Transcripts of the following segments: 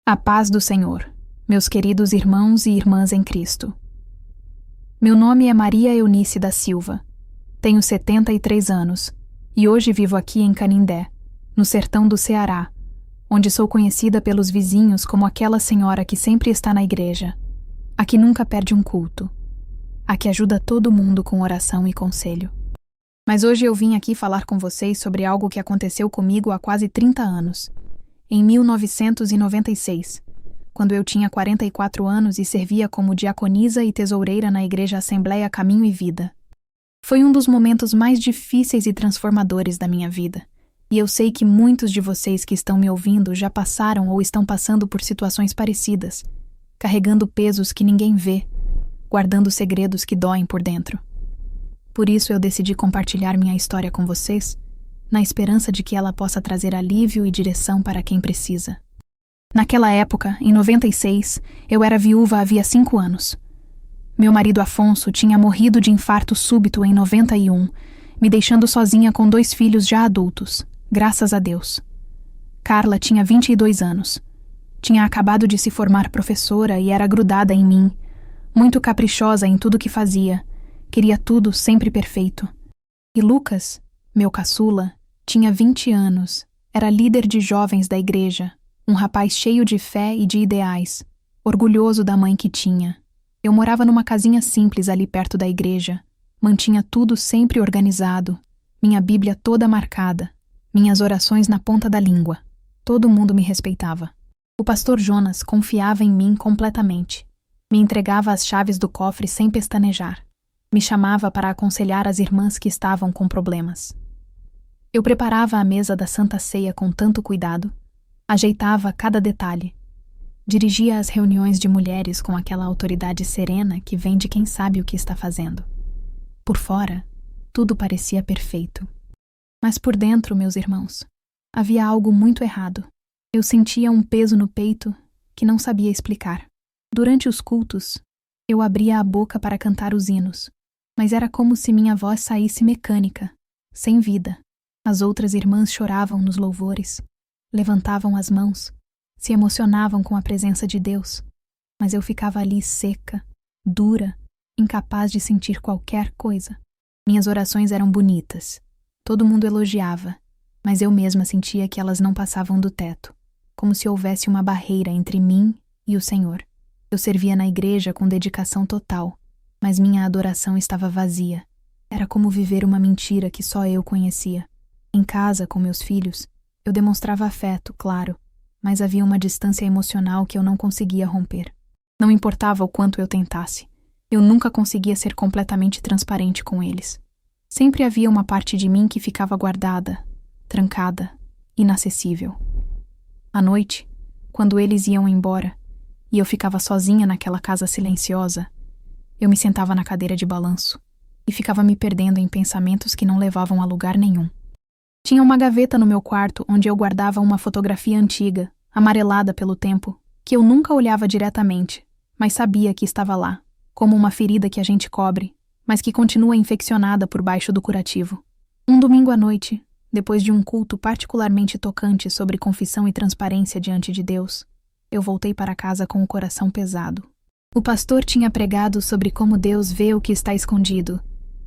A paz do Senhor, meus queridos irmãos e irmãs em Cristo. Meu nome é Maria Eunice da Silva. Tenho 73 anos e hoje vivo aqui em Canindé, no sertão do Ceará, onde sou conhecida pelos vizinhos como aquela senhora que sempre está na igreja, a que nunca perde um culto, a que ajuda todo mundo com oração e conselho. Mas hoje eu vim aqui falar com vocês sobre algo que aconteceu comigo há quase 30 anos. Em 1996, quando eu tinha 44 anos e servia como diaconisa e tesoureira na Igreja Assembleia Caminho e Vida. Foi um dos momentos mais difíceis e transformadores da minha vida, e eu sei que muitos de vocês que estão me ouvindo já passaram ou estão passando por situações parecidas, carregando pesos que ninguém vê, guardando segredos que doem por dentro. Por isso eu decidi compartilhar minha história com vocês, na esperança de que ela possa trazer alívio e direção para quem precisa. Naquela época, em 96, eu era viúva havia 5 anos. Meu marido Afonso tinha morrido de infarto súbito em 91, me deixando sozinha com 2 filhos já adultos, graças a Deus. Carla tinha 22 anos. Tinha acabado de se formar professora e era grudada em mim, muito caprichosa em tudo que fazia, queria tudo sempre perfeito. E Lucas, meu caçula, tinha 20 anos, era líder de jovens da igreja, um rapaz cheio de fé e de ideais, orgulhoso da mãe que tinha. Eu morava numa casinha simples ali perto da igreja, mantinha tudo sempre organizado, minha Bíblia toda marcada, minhas orações na ponta da língua. Todo mundo me respeitava. O pastor Jonas confiava em mim completamente, me entregava as chaves do cofre sem pestanejar, me chamava para aconselhar as irmãs que estavam com problemas. Eu preparava a mesa da Santa Ceia com tanto cuidado, ajeitava cada detalhe, dirigia as reuniões de mulheres com aquela autoridade serena que vem de quem sabe o que está fazendo. Por fora, tudo parecia perfeito. Mas por dentro, meus irmãos, havia algo muito errado. Eu sentia um peso no peito que não sabia explicar. Durante os cultos, eu abria a boca para cantar os hinos, mas era como se minha voz saísse mecânica, sem vida. As outras irmãs choravam nos louvores, levantavam as mãos, se emocionavam com a presença de Deus, mas eu ficava ali seca, dura, incapaz de sentir qualquer coisa. Minhas orações eram bonitas, todo mundo elogiava, mas eu mesma sentia que elas não passavam do teto, como se houvesse uma barreira entre mim e o Senhor. Eu servia na igreja com dedicação total, mas minha adoração estava vazia. Era como viver uma mentira que só eu conhecia. Em casa, com meus filhos, eu demonstrava afeto, claro, mas havia uma distância emocional que eu não conseguia romper. Não importava o quanto eu tentasse, eu nunca conseguia ser completamente transparente com eles. Sempre havia uma parte de mim que ficava guardada, trancada, inacessível. À noite, quando eles iam embora, e eu ficava sozinha naquela casa silenciosa, eu me sentava na cadeira de balanço e ficava me perdendo em pensamentos que não levavam a lugar nenhum. Tinha uma gaveta no meu quarto onde eu guardava uma fotografia antiga, amarelada pelo tempo, que eu nunca olhava diretamente, mas sabia que estava lá, como uma ferida que a gente cobre, mas que continua infeccionada por baixo do curativo. Um domingo à noite, depois de um culto particularmente tocante sobre confissão e transparência diante de Deus, eu voltei para casa com o coração pesado. O pastor tinha pregado sobre como Deus vê o que está escondido,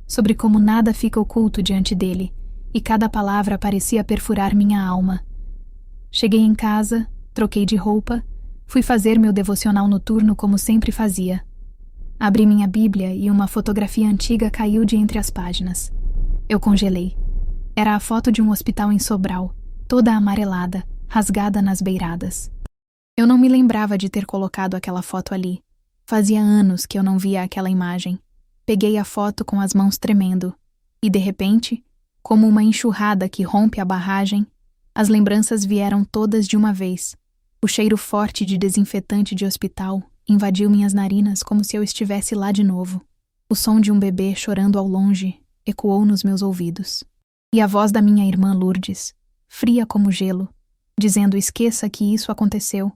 sobre como nada fica oculto diante dele, e cada palavra parecia perfurar minha alma. Cheguei em casa, troquei de roupa, fui fazer meu devocional noturno como sempre fazia. Abri minha Bíblia e uma fotografia antiga caiu de entre as páginas. Eu congelei. Era a foto de um hospital em Sobral, toda amarelada, rasgada nas beiradas. Eu não me lembrava de ter colocado aquela foto ali. Fazia anos que eu não via aquela imagem. Peguei a foto com as mãos tremendo, e de repente, como uma enxurrada que rompe a barragem, as lembranças vieram todas de uma vez. O cheiro forte de desinfetante de hospital invadiu minhas narinas como se eu estivesse lá de novo. O som de um bebê chorando ao longe ecoou nos meus ouvidos. E a voz da minha irmã Lourdes, fria como gelo, dizendo: esqueça que isso aconteceu,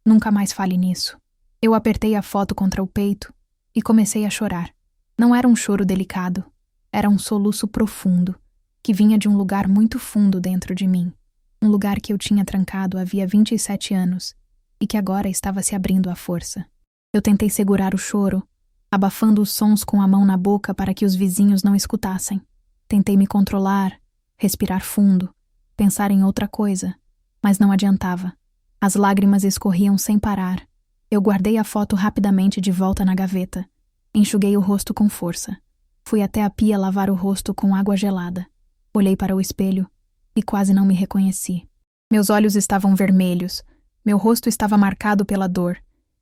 nunca mais fale nisso. Eu apertei a foto contra o peito e comecei a chorar. Não era um choro delicado, era um soluço profundo, que vinha de um lugar muito fundo dentro de mim, um lugar que eu tinha trancado havia 27 anos e que agora estava se abrindo à força. Eu tentei segurar o choro, abafando os sons com a mão na boca para que os vizinhos não escutassem. Tentei me controlar, respirar fundo, pensar em outra coisa, mas não adiantava. As lágrimas escorriam sem parar. Eu guardei a foto rapidamente de volta na gaveta. Enxuguei o rosto com força. Fui até a pia lavar o rosto com água gelada. Olhei para o espelho e quase não me reconheci. Meus olhos estavam vermelhos, meu rosto estava marcado pela dor,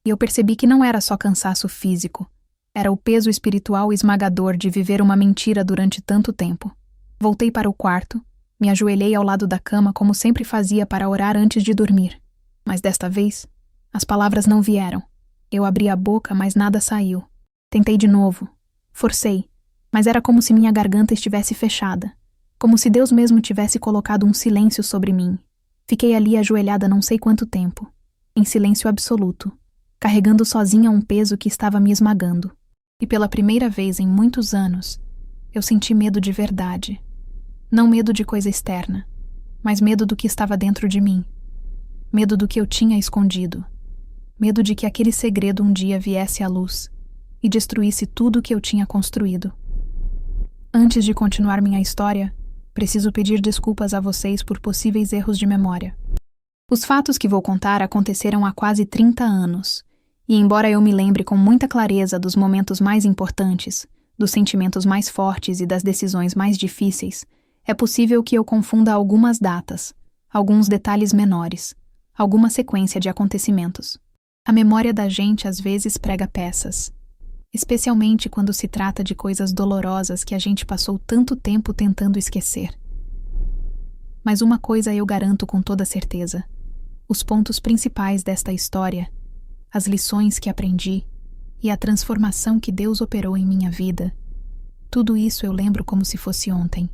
e eu percebi que não era só cansaço físico. Era o peso espiritual esmagador de viver uma mentira durante tanto tempo. Voltei para o quarto, me ajoelhei ao lado da cama como sempre fazia para orar antes de dormir. Mas desta vez, as palavras não vieram. Eu abri a boca, mas nada saiu. Tentei de novo. Forcei, mas era como se minha garganta estivesse fechada. Como se Deus mesmo tivesse colocado um silêncio sobre mim. Fiquei ali ajoelhada não sei quanto tempo, em silêncio absoluto, carregando sozinha um peso que estava me esmagando. E pela primeira vez em muitos anos, eu senti medo de verdade. Não medo de coisa externa, mas medo do que estava dentro de mim. Medo do que eu tinha escondido. Medo de que aquele segredo um dia viesse à luz e destruísse tudo o que eu tinha construído. Antes de continuar minha história, preciso pedir desculpas a vocês por possíveis erros de memória. Os fatos que vou contar aconteceram há quase 30 anos, e embora eu me lembre com muita clareza dos momentos mais importantes, dos sentimentos mais fortes e das decisões mais difíceis, é possível que eu confunda algumas datas, alguns detalhes menores, alguma sequência de acontecimentos. A memória da gente às vezes prega peças, especialmente quando se trata de coisas dolorosas que a gente passou tanto tempo tentando esquecer. Mas uma coisa eu garanto com toda certeza: os pontos principais desta história, as lições que aprendi e a transformação que Deus operou em minha vida, tudo isso eu lembro como se fosse ontem.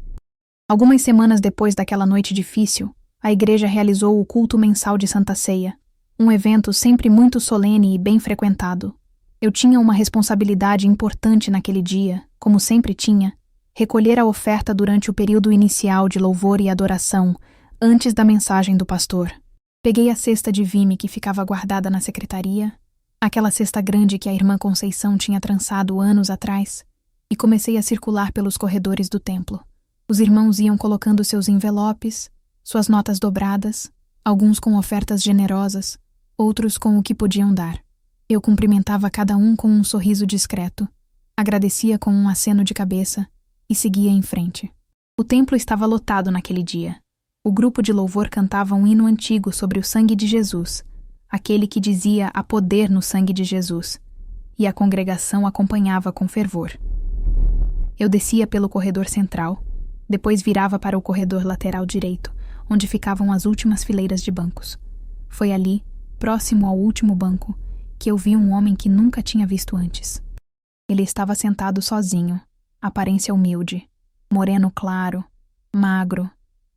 Algumas semanas depois daquela noite difícil, a igreja realizou o culto mensal de Santa Ceia, um evento sempre muito solene e bem frequentado. Eu tinha uma responsabilidade importante naquele dia, como sempre tinha, recolher a oferta durante o período inicial de louvor e adoração, antes da mensagem do pastor. Peguei a cesta de vime que ficava guardada na secretaria, aquela cesta grande que a irmã Conceição tinha trançado anos atrás, e comecei a circular pelos corredores do templo. Os irmãos iam colocando seus envelopes, suas notas dobradas, alguns com ofertas generosas, outros com o que podiam dar. Eu cumprimentava cada um com um sorriso discreto, agradecia com um aceno de cabeça e seguia em frente. O templo estava lotado naquele dia. O grupo de louvor cantava um hino antigo sobre o sangue de Jesus, aquele que dizia há poder no sangue de Jesus, e a congregação acompanhava com fervor. Eu descia pelo corredor central, depois virava para o corredor lateral direito, onde ficavam as últimas fileiras de bancos. Foi ali, próximo ao último banco, que eu vi um homem que nunca tinha visto antes. Ele estava sentado sozinho, aparência humilde, moreno claro, magro,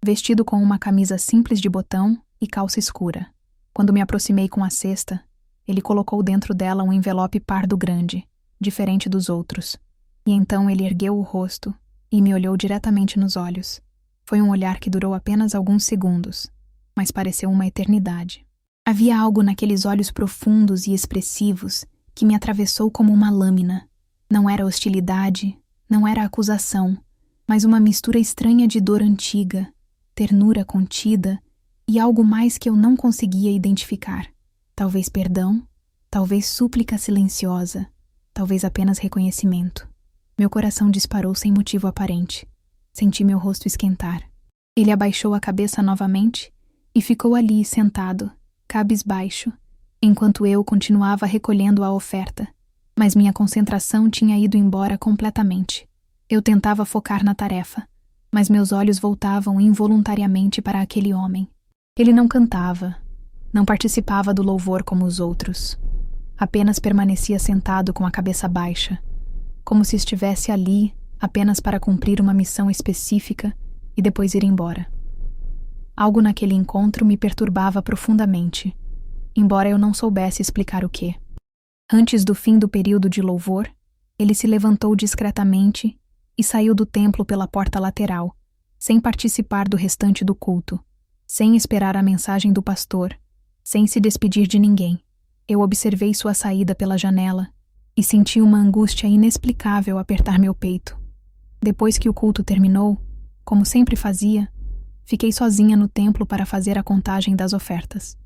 vestido com uma camisa simples de botão e calça escura. Quando me aproximei com a cesta, ele colocou dentro dela um envelope pardo grande, diferente dos outros. E então ele ergueu o rosto e me olhou diretamente nos olhos. Foi um olhar que durou apenas alguns segundos, mas pareceu uma eternidade. Havia algo naqueles olhos profundos e expressivos que me atravessou como uma lâmina. Não era hostilidade, não era acusação, mas uma mistura estranha de dor antiga, ternura contida e algo mais que eu não conseguia identificar. Talvez perdão, talvez súplica silenciosa, talvez apenas reconhecimento. Meu coração disparou sem motivo aparente. Senti meu rosto esquentar. Ele abaixou a cabeça novamente e ficou ali sentado, cabisbaixo, enquanto eu continuava recolhendo a oferta, mas minha concentração tinha ido embora completamente. Eu tentava focar na tarefa, mas meus olhos voltavam involuntariamente para aquele homem. Ele não cantava, não participava do louvor como os outros. Apenas permanecia sentado com a cabeça baixa, como se estivesse ali apenas para cumprir uma missão específica e depois ir embora. Algo naquele encontro me perturbava profundamente, embora eu não soubesse explicar o quê. Antes do fim do período de louvor, ele se levantou discretamente e saiu do templo pela porta lateral, sem participar do restante do culto, sem esperar a mensagem do pastor, Sem se despedir de ninguém, eu observei sua saída pela janela e senti uma angústia inexplicável apertar meu peito. Depois que o culto terminou, como sempre fazia, fiquei sozinha no templo para fazer a contagem das ofertas.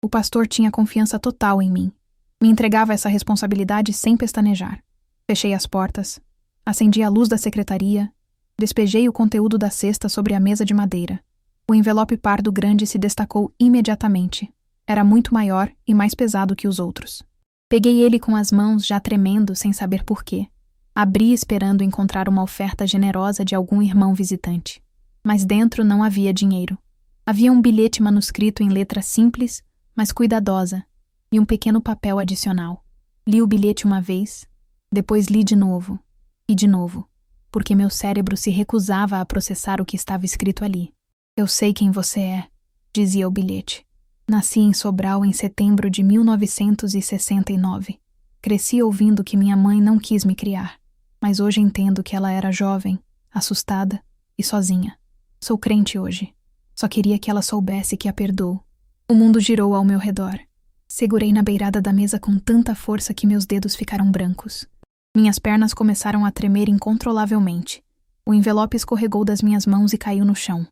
O pastor tinha confiança total em mim. Me entregava essa responsabilidade sem pestanejar. Fechei as portas, acendi a luz da secretaria, despejei o conteúdo da cesta sobre a mesa de madeira. O envelope pardo grande se destacou imediatamente. Era muito maior e mais pesado que os outros. Peguei ele com as mãos já tremendo sem saber porquê. Abri esperando encontrar uma oferta generosa de algum irmão visitante. Mas dentro não havia dinheiro. Havia um bilhete manuscrito em letra simples, mas cuidadosa, e um pequeno papel adicional. Li o bilhete uma vez, depois li de novo, porque meu cérebro se recusava a processar o que estava escrito ali. Eu sei quem você é, dizia o bilhete. Nasci em Sobral em setembro de 1969. Cresci ouvindo que minha mãe não quis me criar, mas hoje entendo que ela era jovem, assustada e sozinha. Sou crente hoje. Só queria que ela soubesse que a perdoo. O mundo girou ao meu redor. Segurei na beirada da mesa com tanta força que meus dedos ficaram brancos. Minhas pernas começaram a tremer incontrolavelmente. O envelope escorregou das minhas mãos e caiu no chão.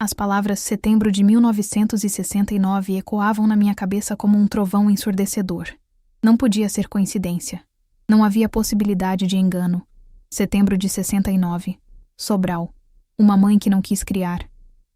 As palavras setembro de 1969 ecoavam na minha cabeça como um trovão ensurdecedor. Não podia ser coincidência. Não havia possibilidade de engano. Setembro de 69. Sobral. Uma mãe que não quis criar.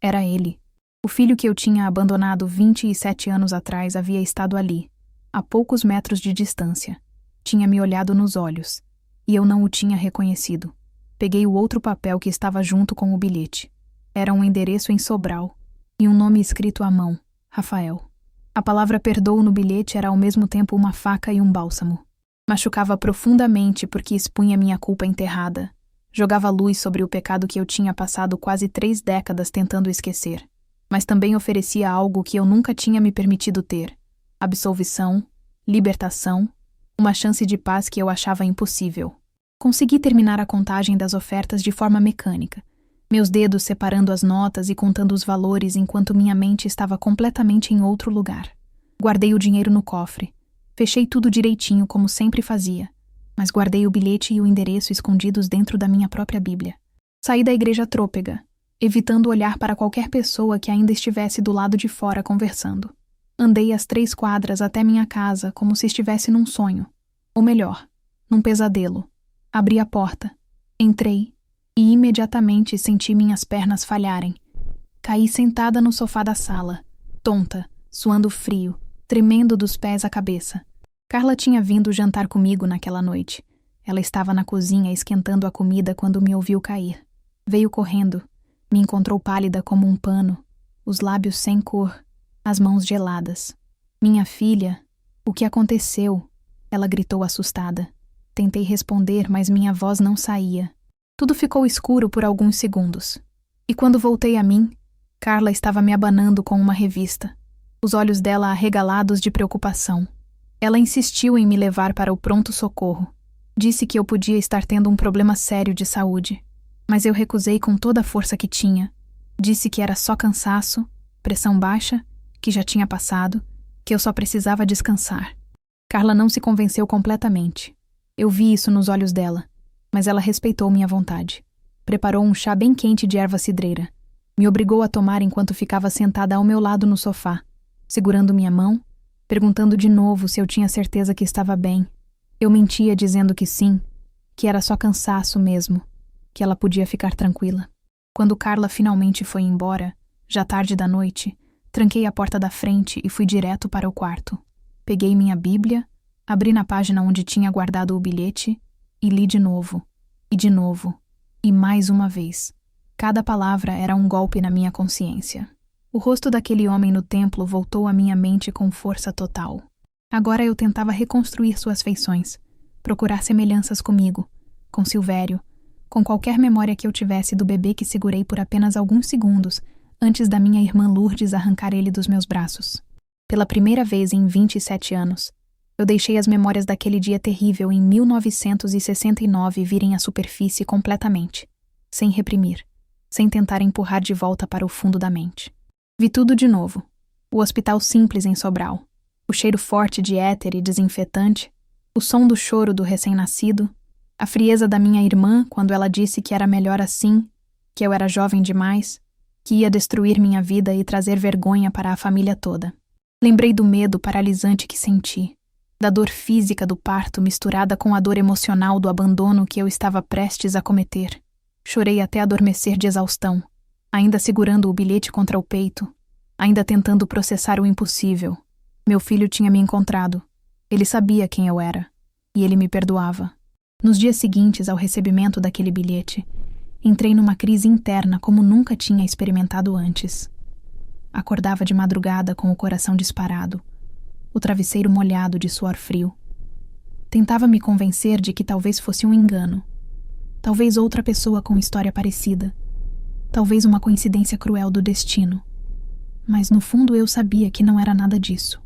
Era ele. O filho que eu tinha abandonado 27 anos atrás havia estado ali, a poucos metros de distância. Tinha me olhado nos olhos, e eu não o tinha reconhecido. Peguei o outro papel que estava junto com o bilhete. Era um endereço em Sobral, e um nome escrito à mão, Rafael. A palavra perdoo no bilhete era ao mesmo tempo uma faca e um bálsamo. Machucava profundamente porque expunha minha culpa enterrada. Jogava luz sobre o pecado que eu tinha passado quase 3 décadas tentando esquecer. Mas também oferecia algo que eu nunca tinha me permitido ter: absolvição, libertação, uma chance de paz que eu achava impossível. Consegui terminar a contagem das ofertas de forma mecânica, meus dedos separando as notas e contando os valores enquanto minha mente estava completamente em outro lugar. Guardei o dinheiro no cofre, fechei tudo direitinho como sempre fazia, mas guardei o bilhete e o endereço escondidos dentro da minha própria Bíblia. Saí da igreja trôpega, evitando olhar para qualquer pessoa que ainda estivesse do lado de fora conversando. Andei as 3 quadras até minha casa como se estivesse num sonho. Ou melhor, num pesadelo. Abri a porta, entrei e imediatamente senti minhas pernas falharem. Caí sentada no sofá da sala, tonta, suando frio, tremendo dos pés à cabeça. Carla tinha vindo jantar comigo naquela noite. Ela estava na cozinha esquentando a comida quando me ouviu cair. Veio correndo. Me encontrou pálida como um pano, os lábios sem cor, as mãos geladas. Minha filha, o que aconteceu? Ela gritou assustada. Tentei responder, mas minha voz não saía. Tudo ficou escuro por alguns segundos. E quando voltei a mim, Carla estava me abanando com uma revista, os olhos dela arregalados de preocupação. Ela insistiu em me levar para o pronto-socorro. Disse que eu podia estar tendo um problema sério de saúde. Mas eu recusei com toda a força que tinha. Disse que era só cansaço, pressão baixa, que já tinha passado, que eu só precisava descansar. Carla não se convenceu completamente. Eu vi isso nos olhos dela, mas ela respeitou minha vontade. Preparou um chá bem quente de erva cidreira. Me obrigou a tomar enquanto ficava sentada ao meu lado no sofá, segurando minha mão, perguntando de novo se eu tinha certeza que estava bem. Eu mentia dizendo que sim, que era só cansaço mesmo, que ela podia ficar tranquila. Quando Carla finalmente foi embora, já tarde da noite, tranquei a porta da frente e fui direto para o quarto. Peguei minha Bíblia, abri na página onde tinha guardado o bilhete e li de novo, e mais uma vez. Cada palavra era um golpe na minha consciência. O rosto daquele homem no templo voltou à minha mente com força total. Agora eu tentava reconstruir suas feições, procurar semelhanças comigo, com Silvério, com qualquer memória que eu tivesse do bebê que segurei por apenas alguns segundos antes da minha irmã Lourdes arrancar ele dos meus braços. Pela primeira vez em 27 anos, eu deixei as memórias daquele dia terrível em 1969 virem à superfície completamente, sem reprimir, sem tentar empurrar de volta para o fundo da mente. Vi tudo de novo. O hospital simples em Sobral, o cheiro forte de éter e desinfetante, o som do choro do recém-nascido, a frieza da minha irmã quando ela disse que era melhor assim, que eu era jovem demais, que ia destruir minha vida e trazer vergonha para a família toda. Lembrei do medo paralisante que senti, da dor física do parto misturada com a dor emocional do abandono que eu estava prestes a cometer. Chorei até adormecer de exaustão, ainda segurando o bilhete contra o peito, ainda tentando processar o impossível. Meu filho tinha me encontrado. Ele sabia quem eu era, e ele me perdoava. Nos dias seguintes ao recebimento daquele bilhete, entrei numa crise interna como nunca tinha experimentado antes. Acordava de madrugada com o coração disparado, o travesseiro molhado de suor frio. Tentava me convencer de que talvez fosse um engano, talvez outra pessoa com história parecida, talvez uma coincidência cruel do destino. Mas no fundo eu sabia que não era nada disso.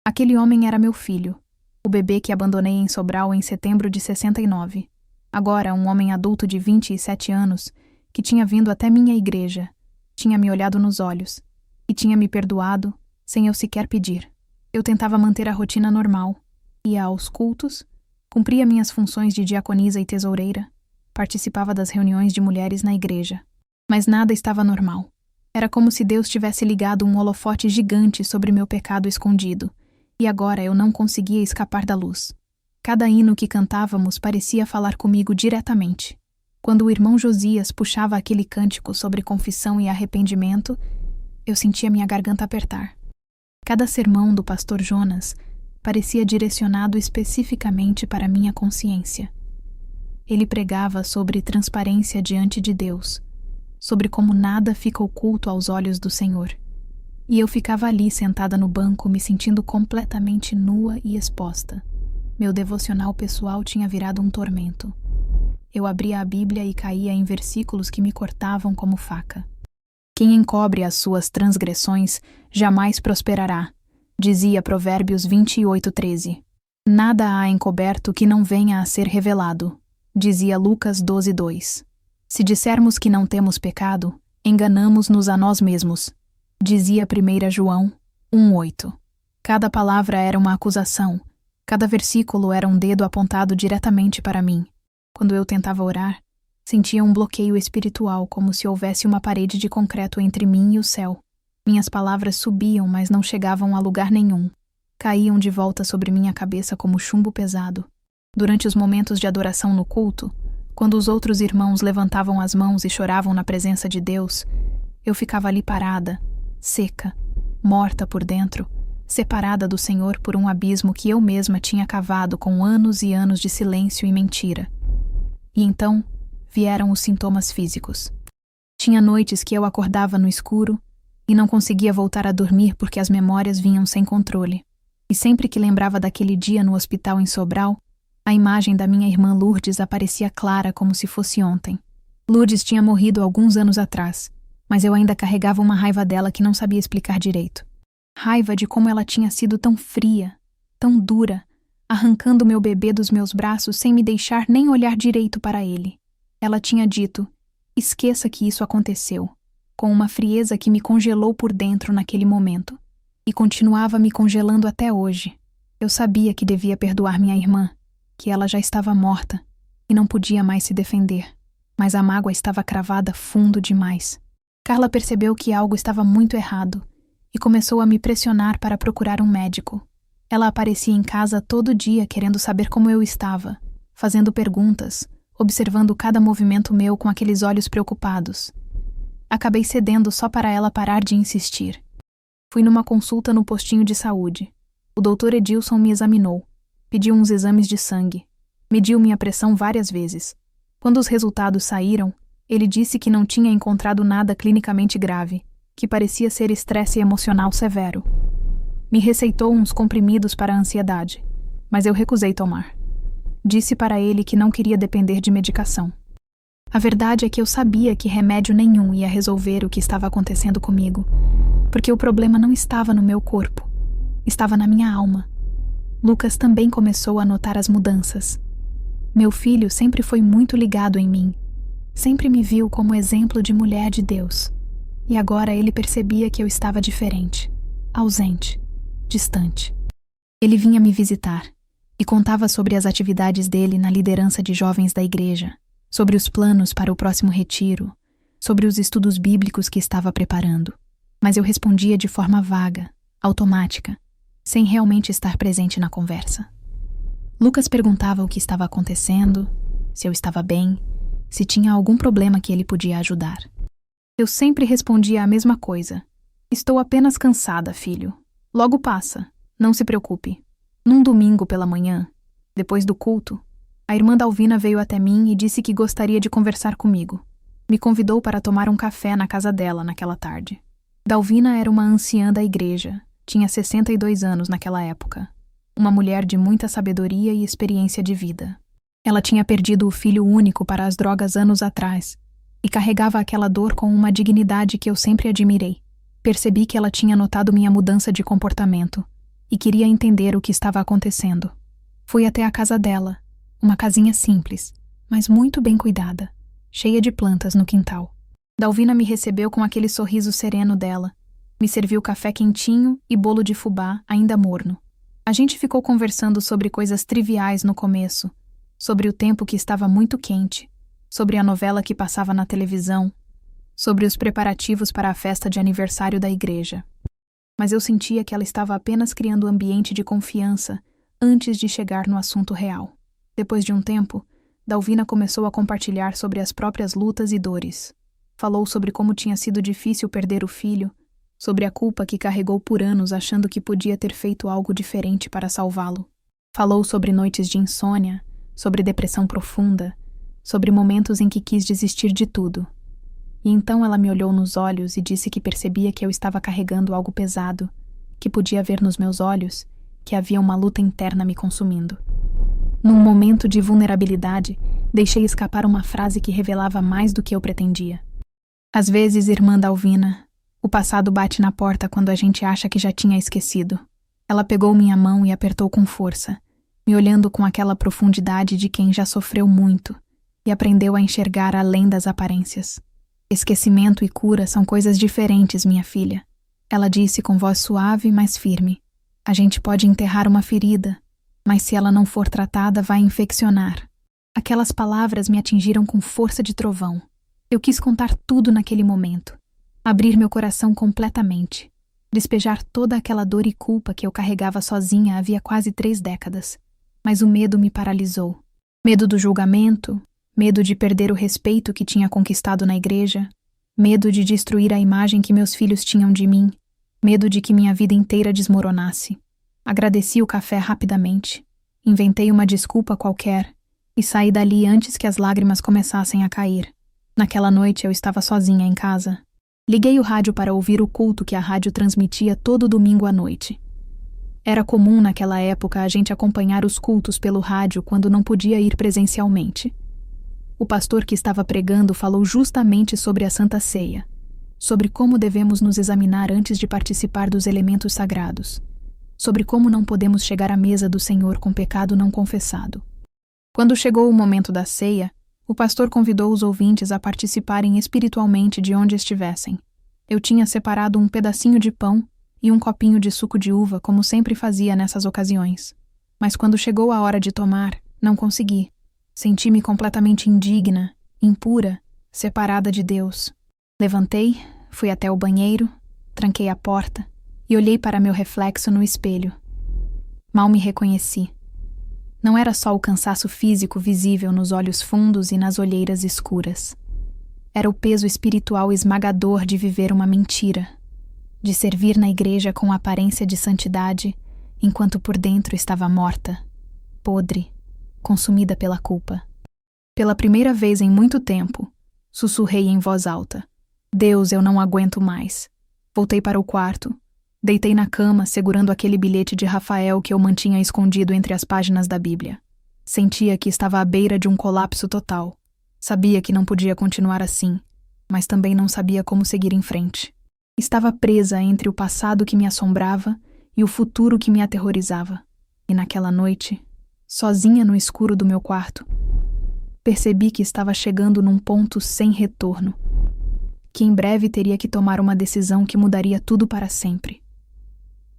Aquele homem era meu filho, o bebê que abandonei em Sobral em setembro de 69. Agora um homem adulto de 27 anos, que tinha vindo até minha igreja, tinha me olhado nos olhos e tinha me perdoado sem eu sequer pedir. Eu tentava manter a rotina normal, ia aos cultos, cumpria minhas funções de diaconisa e tesoureira, participava das reuniões de mulheres na igreja. Mas nada estava normal. Era como se Deus tivesse ligado um holofote gigante sobre meu pecado escondido, e agora eu não conseguia escapar da luz. Cada hino que cantávamos parecia falar comigo diretamente. Quando o irmão Josias puxava aquele cântico sobre confissão e arrependimento, eu sentia minha garganta apertar. Cada sermão do pastor Jonas parecia direcionado especificamente para minha consciência. Ele pregava sobre transparência diante de Deus, sobre como nada fica oculto aos olhos do Senhor. E eu ficava ali sentada no banco, me sentindo completamente nua e exposta. Meu devocional pessoal tinha virado um tormento. Eu abria a Bíblia e caía em versículos que me cortavam como faca. Quem encobre as suas transgressões jamais prosperará, dizia Provérbios 28:13. Nada há encoberto que não venha a ser revelado, dizia Lucas 12:2. Se dissermos que não temos pecado, enganamos-nos a nós mesmos, dizia 1 João 1:8. Cada palavra era uma acusação, cada versículo era um dedo apontado diretamente para mim. Quando eu tentava orar, sentia um bloqueio espiritual, como se houvesse uma parede de concreto entre mim e o céu. Minhas palavras subiam, mas não chegavam a lugar nenhum. Caíam de volta sobre minha cabeça como chumbo pesado. Durante os momentos de adoração no culto, quando os outros irmãos levantavam as mãos e choravam na presença de Deus, eu ficava ali parada, seca, morta por dentro, separada do Senhor por um abismo que eu mesma tinha cavado com anos e anos de silêncio e mentira. E então vieram os sintomas físicos. Tinha noites que eu acordava no escuro e não conseguia voltar a dormir porque as memórias vinham sem controle. E sempre que lembrava daquele dia no hospital em Sobral, a imagem da minha irmã Lourdes aparecia clara como se fosse ontem. Lourdes tinha morrido alguns anos atrás, mas eu ainda carregava uma raiva dela que não sabia explicar direito. Raiva de como ela tinha sido tão fria, tão dura, arrancando meu bebê dos meus braços sem me deixar nem olhar direito para ele. Ela tinha dito: esqueça que isso aconteceu, com uma frieza que me congelou por dentro naquele momento, e continuava me congelando até hoje. Eu sabia que devia perdoar minha irmã, que ela já estava morta e não podia mais se defender, mas a mágoa estava cravada fundo demais. Carla percebeu que algo estava muito errado e começou a me pressionar para procurar um médico. Ela aparecia em casa todo dia querendo saber como eu estava, fazendo perguntas, observando cada movimento meu com aqueles olhos preocupados. Acabei cedendo só para ela parar de insistir. Fui numa consulta no postinho de saúde. O Dr. Edilson me examinou, pediu uns exames de sangue, mediu minha pressão várias vezes. Quando os resultados saíram, ele disse que não tinha encontrado nada clinicamente grave, que parecia ser estresse emocional severo. Me receitou uns comprimidos para a ansiedade, mas eu recusei tomar. Disse para ele que não queria depender de medicação. A verdade é que eu sabia que remédio nenhum ia resolver o que estava acontecendo comigo, porque o problema não estava no meu corpo, estava na minha alma. Lucas também começou a notar as mudanças. Meu filho sempre foi muito ligado em mim, sempre me viu como exemplo de mulher de Deus, e agora ele percebia que eu estava diferente. ausente, distante. Ele vinha me visitar e contava sobre as atividades dele na liderança de jovens da igreja, sobre os planos para o próximo retiro, sobre os estudos bíblicos que estava preparando. Mas eu respondia de forma vaga, automática, sem realmente estar presente na conversa. Lucas perguntava o que estava acontecendo, se eu estava bem, se tinha algum problema que ele podia ajudar. Eu sempre respondia a mesma coisa. Estou apenas cansada, filho. Logo passa, não se preocupe. Num domingo pela manhã, depois do culto, a irmã Dalvina veio até mim e disse que gostaria de conversar comigo. Me convidou para tomar um café na casa dela naquela tarde. Dalvina era uma anciã da igreja, tinha 62 anos naquela época. Uma mulher de muita sabedoria e experiência de vida. Ela tinha perdido o filho único para as drogas anos atrás e carregava aquela dor com uma dignidade que eu sempre admirei. Percebi que ela tinha notado minha mudança de comportamento e queria entender o que estava acontecendo. Fui até a casa dela, uma casinha simples, mas muito bem cuidada, cheia de plantas no quintal. Dalvina me recebeu com aquele sorriso sereno dela, me serviu café quentinho e bolo de fubá ainda morno. A gente ficou conversando sobre coisas triviais no começo, sobre o tempo que estava muito quente, sobre a novela que passava na televisão, sobre os preparativos para a festa de aniversário da igreja. Mas eu sentia que ela estava apenas criando ambiente de confiança antes de chegar no assunto real. Depois de um tempo, Dalvina começou a compartilhar sobre as próprias lutas e dores. Falou sobre como tinha sido difícil perder o filho, sobre a culpa que carregou por anos achando que podia ter feito algo diferente para salvá-lo. Falou sobre noites de insônia, sobre depressão profunda, sobre momentos em que quis desistir de tudo. E então ela me olhou nos olhos e disse que percebia que eu estava carregando algo pesado, que podia ver nos meus olhos que havia uma luta interna me consumindo. Num momento de vulnerabilidade, deixei escapar uma frase que revelava mais do que eu pretendia. Às vezes, irmã Dalvina, o passado bate na porta quando a gente acha que já tinha esquecido. Ela pegou minha mão e apertou com força, me olhando com aquela profundidade de quem já sofreu muito e aprendeu a enxergar além das aparências. Esquecimento e cura são coisas diferentes, minha filha. Ela disse com voz suave, mas firme. A gente pode enterrar uma ferida, mas se ela não for tratada, vai infeccionar. Aquelas palavras me atingiram com força de trovão. Eu quis contar tudo naquele momento. Abrir meu coração completamente. Despejar toda aquela dor e culpa que eu carregava sozinha havia quase 3 décadas. Mas o medo me paralisou. Medo do julgamento, medo de perder o respeito que tinha conquistado na igreja, medo de destruir a imagem que meus filhos tinham de mim, medo de que minha vida inteira desmoronasse. Agradeci o café rapidamente, inventei uma desculpa qualquer e saí dali antes que as lágrimas começassem a cair. Naquela noite eu estava sozinha em casa. Liguei o rádio para ouvir o culto que a rádio transmitia todo domingo à noite. Era comum naquela época a gente acompanhar os cultos pelo rádio quando não podia ir presencialmente. O pastor que estava pregando falou justamente sobre a Santa Ceia, sobre como devemos nos examinar antes de participar dos elementos sagrados, sobre como não podemos chegar à mesa do Senhor com pecado não confessado. Quando chegou o momento da ceia, o pastor convidou os ouvintes a participarem espiritualmente de onde estivessem. Eu tinha separado um pedacinho de pão e um copinho de suco de uva, como sempre fazia nessas ocasiões. Mas quando chegou a hora de tomar, não consegui. Senti-me completamente indigna, impura, separada de Deus. Levantei, fui até o banheiro, tranquei a porta e olhei para meu reflexo no espelho. Mal me reconheci. Não era só o cansaço físico visível nos olhos fundos e nas olheiras escuras. Era o peso espiritual esmagador de viver uma mentira, de servir na igreja com aparência de santidade, enquanto por dentro estava morta, podre, consumida pela culpa. Pela primeira vez em muito tempo, sussurrei em voz alta: Deus, eu não aguento mais. Voltei para o quarto. Deitei na cama, segurando aquele bilhete de Rafael que eu mantinha escondido entre as páginas da Bíblia. Sentia que estava à beira de um colapso total. Sabia que não podia continuar assim, mas também não sabia como seguir em frente. Estava presa entre o passado que me assombrava e o futuro que me aterrorizava. E naquela noite, sozinha no escuro do meu quarto, percebi que estava chegando num ponto sem retorno, que em breve teria que tomar uma decisão que mudaria tudo para sempre.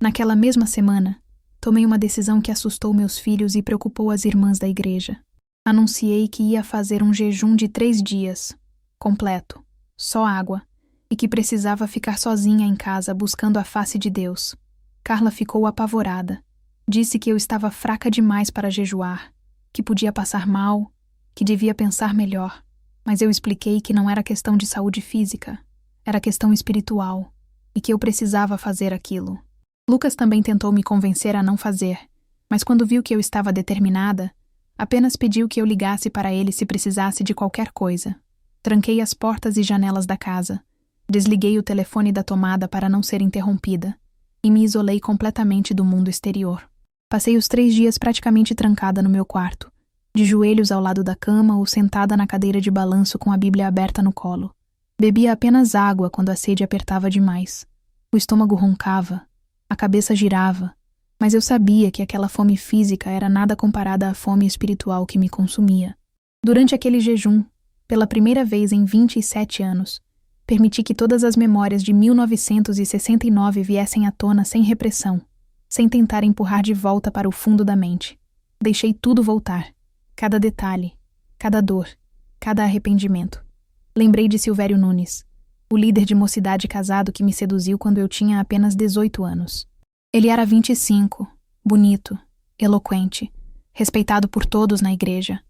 Naquela mesma semana, tomei uma decisão que assustou meus filhos e preocupou as irmãs da igreja. Anunciei que ia fazer um jejum de 3 dias, completo, só água, e que precisava ficar sozinha em casa buscando a face de Deus. Carla ficou apavorada. Disse que eu estava fraca demais para jejuar, que podia passar mal, que devia pensar melhor. Mas eu expliquei que não era questão de saúde física, era questão espiritual, e que eu precisava fazer aquilo. Lucas também tentou me convencer a não fazer, mas quando viu que eu estava determinada, apenas pediu que eu ligasse para ele se precisasse de qualquer coisa. Tranquei as portas e janelas da casa, desliguei o telefone da tomada para não ser interrompida, e me isolei completamente do mundo exterior. Passei os 3 dias praticamente trancada no meu quarto, de joelhos ao lado da cama ou sentada na cadeira de balanço com a Bíblia aberta no colo. Bebia apenas água quando a sede apertava demais. O estômago roncava, a cabeça girava, mas eu sabia que aquela fome física era nada comparada à fome espiritual que me consumia. Durante aquele jejum, pela primeira vez em 27 anos, permiti que todas as memórias de 1969 viessem à tona sem repressão, sem tentar empurrar de volta para o fundo da mente. Deixei tudo voltar, cada detalhe, cada dor, cada arrependimento. Lembrei de Silvério Nunes, o líder de mocidade casado que me seduziu quando eu tinha apenas 18 anos. Ele era 25, bonito, eloquente, respeitado por todos na igreja.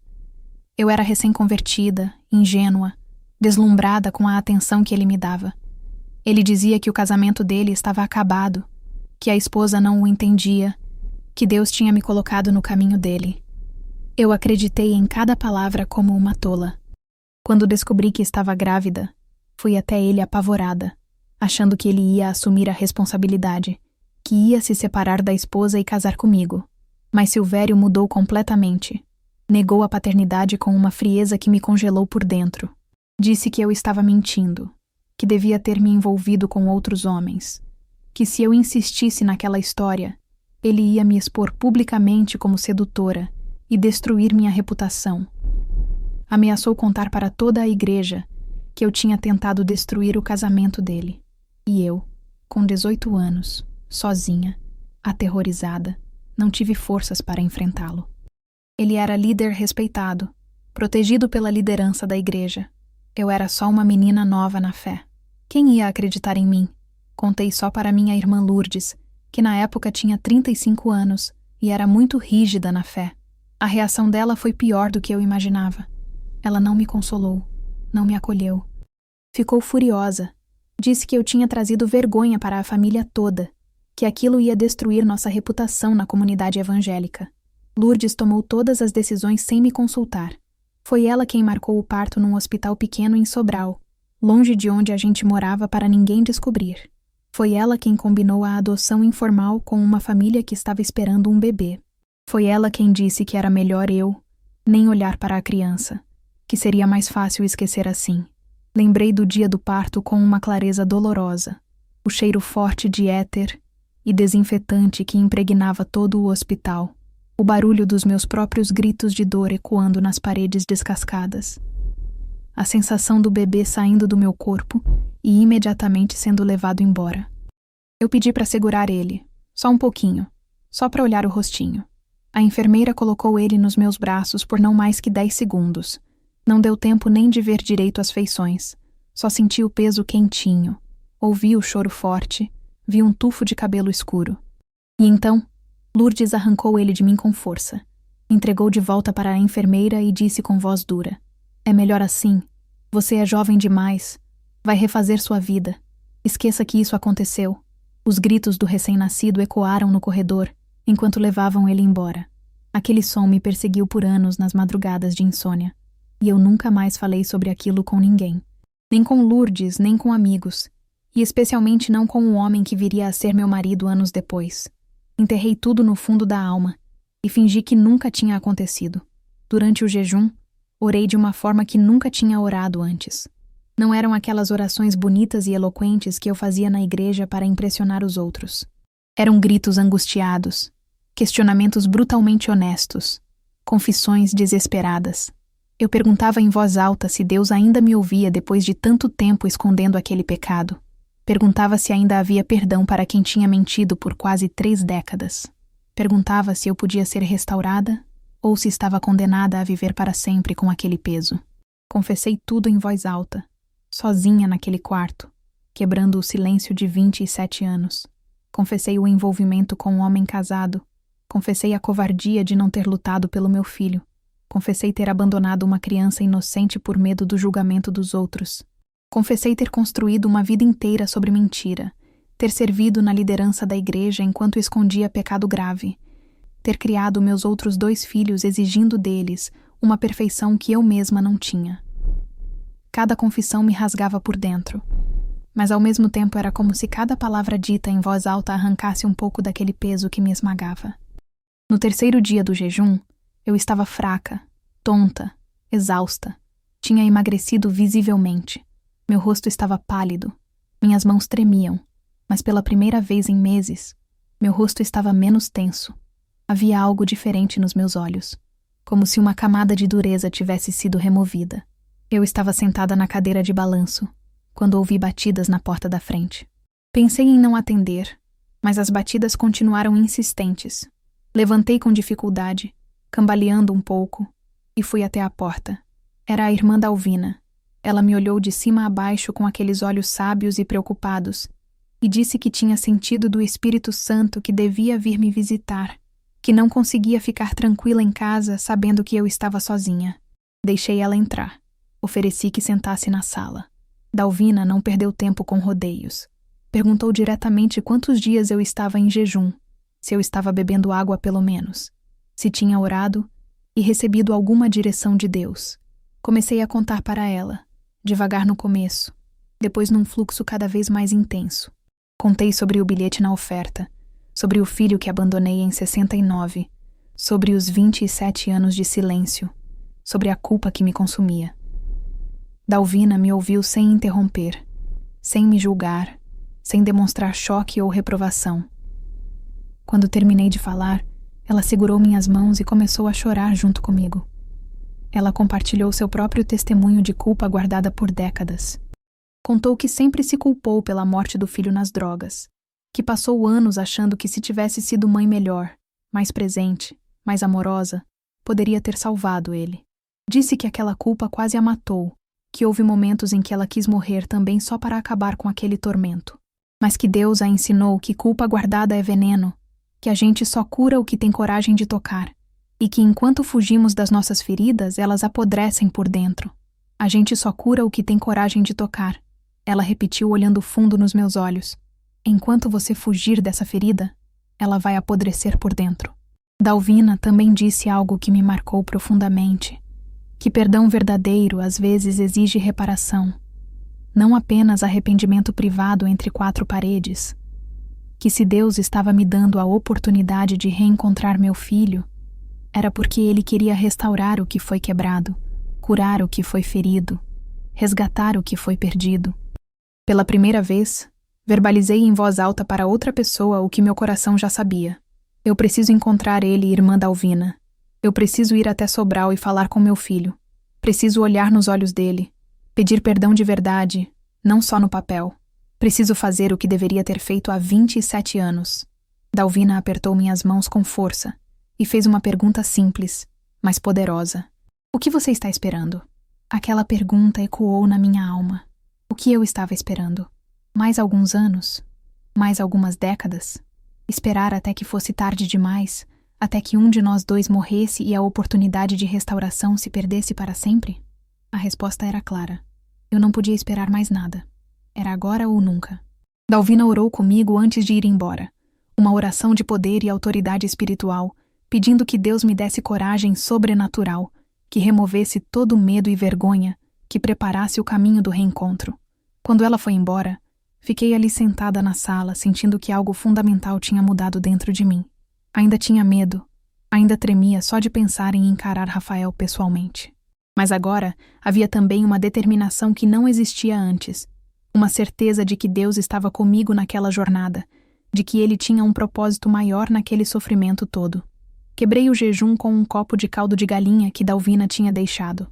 Eu era recém-convertida, ingênua, deslumbrada com a atenção que ele me dava. Ele dizia que o casamento dele estava acabado, que a esposa não o entendia, que Deus tinha me colocado no caminho dele. Eu acreditei em cada palavra como uma tola. Quando descobri que estava grávida, fui até ele apavorada, achando que ele ia assumir a responsabilidade, que ia se separar da esposa e casar comigo. Mas Silvério mudou completamente. Negou a paternidade com uma frieza que me congelou por dentro. Disse que eu estava mentindo, que devia ter me envolvido com outros homens, que se eu insistisse naquela história, ele ia me expor publicamente como sedutora e destruir minha reputação. Ameaçou contar para toda a igreja que eu tinha tentado destruir o casamento dele. E eu, com 18 anos, sozinha, aterrorizada, não tive forças para enfrentá-lo. Ele era líder respeitado, protegido pela liderança da igreja. Eu era só uma menina nova na fé. Quem ia acreditar em mim? Contei só para minha irmã Lourdes, que na época tinha 35 anos e era muito rígida na fé. A reação dela foi pior do que eu imaginava. Ela não me consolou, não me acolheu. Ficou furiosa. Disse que eu tinha trazido vergonha para a família toda, que aquilo ia destruir nossa reputação na comunidade evangélica. Lourdes tomou todas as decisões sem me consultar. Foi ela quem marcou o parto num hospital pequeno em Sobral, longe de onde a gente morava para ninguém descobrir. Foi ela quem combinou a adoção informal com uma família que estava esperando um bebê. Foi ela quem disse que era melhor eu nem olhar para a criança, que seria mais fácil esquecer assim. Lembrei do dia do parto com uma clareza dolorosa, o cheiro forte de éter e desinfetante que impregnava todo o hospital, o barulho dos meus próprios gritos de dor ecoando nas paredes descascadas. A sensação do bebê saindo do meu corpo e imediatamente sendo levado embora. Eu pedi para segurar ele, só um pouquinho, só para olhar o rostinho. A enfermeira colocou ele nos meus braços por não mais que 10 segundos. Não deu tempo nem de ver direito as feições. Só senti o peso quentinho. Ouvi o choro forte, vi um tufo de cabelo escuro. E então, Lourdes arrancou ele de mim com força. Entregou de volta para a enfermeira e disse com voz dura: "É melhor assim. Você é jovem demais. Vai refazer sua vida. Esqueça que isso aconteceu." Os gritos do recém-nascido ecoaram no corredor, enquanto levavam ele embora. Aquele som me perseguiu por anos nas madrugadas de insônia. E eu nunca mais falei sobre aquilo com ninguém. Nem com Lourdes, nem com amigos. E especialmente não com o homem que viria a ser meu marido anos depois. Enterrei tudo no fundo da alma e fingi que nunca tinha acontecido. Durante o jejum, orei de uma forma que nunca tinha orado antes. Não eram aquelas orações bonitas e eloquentes que eu fazia na igreja para impressionar os outros. Eram gritos angustiados, questionamentos brutalmente honestos, confissões desesperadas. Eu perguntava em voz alta se Deus ainda me ouvia depois de tanto tempo escondendo aquele pecado. Perguntava se ainda havia perdão para quem tinha mentido por quase 3 décadas. Perguntava se eu podia ser restaurada ou se estava condenada a viver para sempre com aquele peso. Confessei tudo em voz alta, sozinha naquele quarto, quebrando o silêncio de 27 anos. Confessei o envolvimento com um homem casado. Confessei a covardia de não ter lutado pelo meu filho. Confessei ter abandonado uma criança inocente por medo do julgamento dos outros. Confessei ter construído uma vida inteira sobre mentira, ter servido na liderança da igreja enquanto escondia pecado grave, ter criado meus outros 2 filhos exigindo deles uma perfeição que eu mesma não tinha. Cada confissão me rasgava por dentro, mas ao mesmo tempo era como se cada palavra dita em voz alta arrancasse um pouco daquele peso que me esmagava. No 3º dia do jejum, eu estava fraca, tonta, exausta. Tinha emagrecido visivelmente. Meu rosto estava pálido. Minhas mãos tremiam. Mas pela primeira vez em meses, meu rosto estava menos tenso. Havia algo diferente nos meus olhos, como se uma camada de dureza tivesse sido removida. Eu estava sentada na cadeira de balanço, quando ouvi batidas na porta da frente. Pensei em não atender, mas as batidas continuaram insistentes. Levantei com dificuldade, cambaleando um pouco, e fui até a porta. Era a irmã Dalvina. Ela me olhou de cima a baixo com aqueles olhos sábios e preocupados, e disse que tinha sentido do Espírito Santo que devia vir me visitar, que não conseguia ficar tranquila em casa sabendo que eu estava sozinha. Deixei ela entrar. Ofereci que sentasse na sala. Dalvina não perdeu tempo com rodeios. Perguntou diretamente quantos dias eu estava em jejum, se eu estava bebendo água pelo menos, se tinha orado e recebido alguma direção de Deus. Comecei a contar para ela, devagar no começo, depois num fluxo cada vez mais intenso. Contei sobre o bilhete na oferta, sobre o filho que abandonei em 69, sobre os 27 anos de silêncio, sobre a culpa que me consumia. Dalvina me ouviu sem interromper, sem me julgar, sem demonstrar choque ou reprovação. Quando terminei de falar, ela segurou minhas mãos e começou a chorar junto comigo. Ela compartilhou seu próprio testemunho de culpa guardada por décadas. Contou que sempre se culpou pela morte do filho nas drogas, que passou anos achando que se tivesse sido mãe melhor, mais presente, mais amorosa, poderia ter salvado ele. Disse que aquela culpa quase a matou, que houve momentos em que ela quis morrer também só para acabar com aquele tormento, mas que Deus a ensinou que culpa guardada é veneno, que a gente só cura o que tem coragem de tocar, e que enquanto fugimos das nossas feridas, elas apodrecem por dentro. A gente só cura o que tem coragem de tocar. Ela repetiu olhando fundo nos meus olhos. Enquanto você fugir dessa ferida, ela vai apodrecer por dentro. Dalvina também disse algo que me marcou profundamente, que perdão verdadeiro às vezes exige reparação, não apenas arrependimento privado entre 4 paredes, que se Deus estava me dando a oportunidade de reencontrar meu filho, era porque Ele queria restaurar o que foi quebrado, curar o que foi ferido, resgatar o que foi perdido. Pela primeira vez, verbalizei em voz alta para outra pessoa o que meu coração já sabia. Eu preciso encontrar ele, irmã Dalvina. Eu preciso ir até Sobral e falar com meu filho. Preciso olhar nos olhos dele, pedir perdão de verdade, não só no papel. Preciso fazer o que deveria ter feito há 27 anos. Dalvina apertou minhas mãos com força e fez uma pergunta simples, mas poderosa. O que você está esperando? Aquela pergunta ecoou na minha alma. O que eu estava esperando? Mais alguns anos? Mais algumas décadas? Esperar até que fosse tarde demais? Até que um de nós 2 morresse e a oportunidade de restauração se perdesse para sempre? A resposta era clara. Eu não podia esperar mais nada. Era agora ou nunca. Dalvina orou comigo antes de ir embora. Uma oração de poder e autoridade espiritual, pedindo que Deus me desse coragem sobrenatural, que removesse todo medo e vergonha, que preparasse o caminho do reencontro. Quando ela foi embora, fiquei ali sentada na sala, sentindo que algo fundamental tinha mudado dentro de mim. Ainda tinha medo, ainda tremia só de pensar em encarar Rafael pessoalmente. Mas agora havia também uma determinação que não existia antes, uma certeza de que Deus estava comigo naquela jornada, de que Ele tinha um propósito maior naquele sofrimento todo. Quebrei o jejum com um copo de caldo de galinha que Dalvina tinha deixado.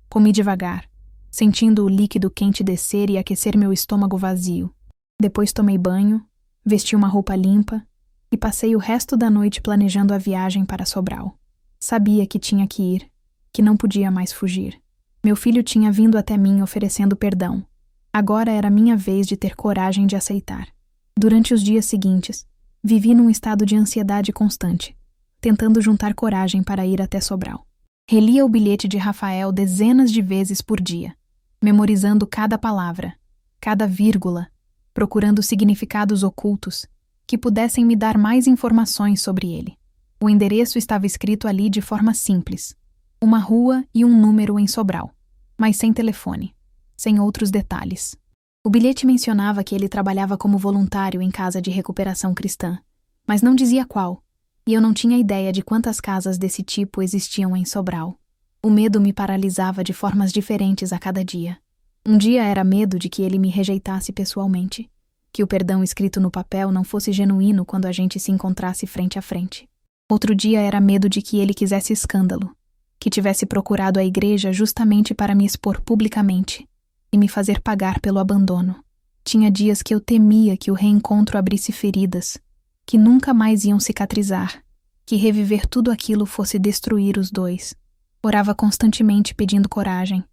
Comi devagar, sentindo o líquido quente descer e aquecer meu estômago vazio. Depois tomei banho, vesti uma roupa limpa e passei o resto da noite planejando a viagem para Sobral. Sabia que tinha que ir, que não podia mais fugir. Meu filho tinha vindo até mim oferecendo perdão. Agora era minha vez de ter coragem de aceitar. Durante os dias seguintes, vivi num estado de ansiedade constante, tentando juntar coragem para ir até Sobral. Relia o bilhete de Rafael dezenas de vezes por dia, memorizando cada palavra, cada vírgula, procurando significados ocultos que pudessem me dar mais informações sobre ele. O endereço estava escrito ali de forma simples: uma rua e um número em Sobral, mas sem telefone, sem outros detalhes. O bilhete mencionava que ele trabalhava como voluntário em casa de recuperação cristã, mas não dizia qual, e eu não tinha ideia de quantas casas desse tipo existiam em Sobral. O medo me paralisava de formas diferentes a cada dia. Um dia era medo de que ele me rejeitasse pessoalmente, que o perdão escrito no papel não fosse genuíno quando a gente se encontrasse frente a frente. Outro dia era medo de que ele quisesse escândalo, que tivesse procurado a igreja justamente para me expor publicamente e me fazer pagar pelo abandono. Tinha dias que eu temia que o reencontro abrisse feridas, que nunca mais iam cicatrizar, que reviver tudo aquilo fosse destruir os dois. Orava constantemente pedindo coragem,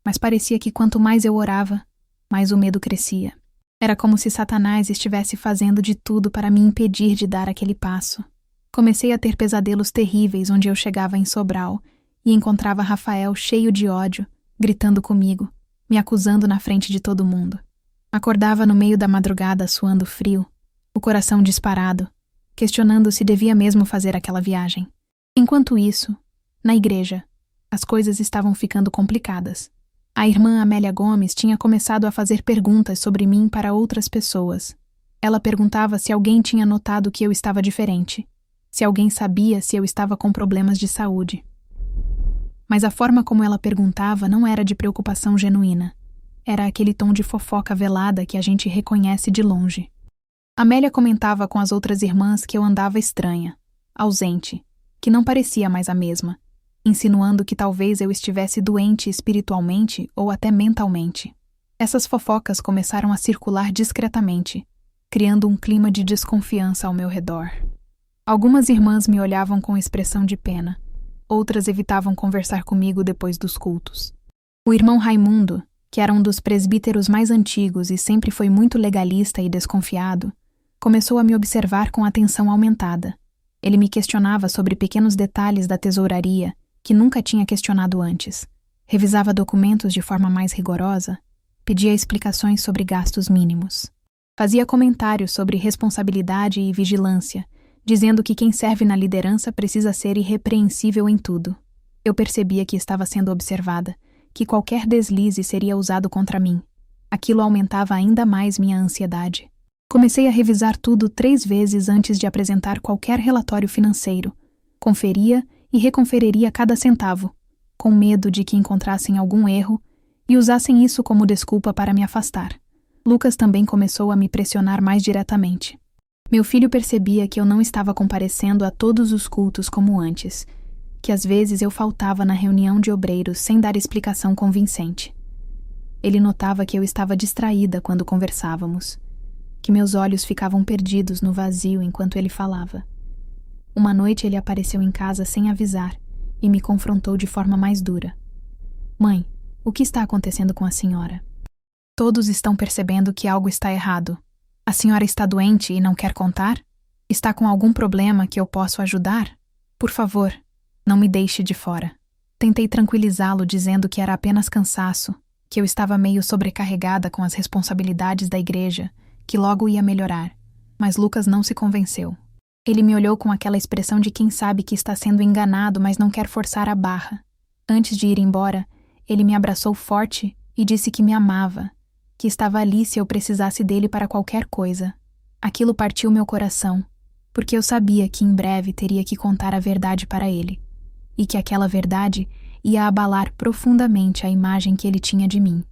mas parecia que quanto mais eu orava, mais o medo crescia. Era como se Satanás estivesse fazendo de tudo para me impedir de dar aquele passo. Comecei a ter pesadelos terríveis onde eu chegava em Sobral e encontrava Rafael cheio de ódio, gritando comigo, me acusando na frente de todo mundo. Acordava no meio da madrugada suando frio, o coração disparado, questionando se devia mesmo fazer aquela viagem. Enquanto isso, na igreja, as coisas estavam ficando complicadas. A irmã Amélia Gomes tinha começado a fazer perguntas sobre mim para outras pessoas. Ela perguntava se alguém tinha notado que eu estava diferente, se alguém sabia se eu estava com problemas de saúde. Mas a forma como ela perguntava não era de preocupação genuína. Era aquele tom de fofoca velada que a gente reconhece de longe. Amélia comentava com as outras irmãs que eu andava estranha, ausente, que não parecia mais a mesma, insinuando que talvez eu estivesse doente espiritualmente ou até mentalmente. Essas fofocas começaram a circular discretamente, criando um clima de desconfiança ao meu redor. Algumas irmãs me olhavam com expressão de pena, outras evitavam conversar comigo depois dos cultos. O irmão Raimundo, que era um dos presbíteros mais antigos e sempre foi muito legalista e desconfiado, começou a me observar com atenção aumentada. Ele me questionava sobre pequenos detalhes da tesouraria que nunca tinha questionado antes. Revisava documentos de forma mais rigorosa, pedia explicações sobre gastos mínimos. Fazia comentários sobre responsabilidade e vigilância, dizendo que quem serve na liderança precisa ser irrepreensível em tudo. Eu percebia que estava sendo observada, que qualquer deslize seria usado contra mim. Aquilo aumentava ainda mais minha ansiedade. Comecei a revisar tudo 3 vezes antes de apresentar qualquer relatório financeiro. Conferia e reconferiria cada centavo, com medo de que encontrassem algum erro e usassem isso como desculpa para me afastar. Lucas também começou a me pressionar mais diretamente. Meu filho percebia que eu não estava comparecendo a todos os cultos como antes, que às vezes eu faltava na reunião de obreiros sem dar explicação convincente. Ele notava que eu estava distraída quando conversávamos, que meus olhos ficavam perdidos no vazio enquanto ele falava. Uma noite ele apareceu em casa sem avisar e me confrontou de forma mais dura. Mãe, o que está acontecendo com a senhora? Todos estão percebendo que algo está errado. A senhora está doente e não quer contar? Está com algum problema que eu possa ajudar? Por favor, não me deixe de fora. Tentei tranquilizá-lo dizendo que era apenas cansaço, que eu estava meio sobrecarregada com as responsabilidades da igreja, que logo ia melhorar. Mas Lucas não se convenceu. Ele me olhou com aquela expressão de quem sabe que está sendo enganado, mas não quer forçar a barra. Antes de ir embora, ele me abraçou forte e disse que me amava, que estava ali se eu precisasse dele para qualquer coisa. Aquilo partiu meu coração, porque eu sabia que em breve teria que contar a verdade para ele, e que aquela verdade ia abalar profundamente a imagem que ele tinha de mim.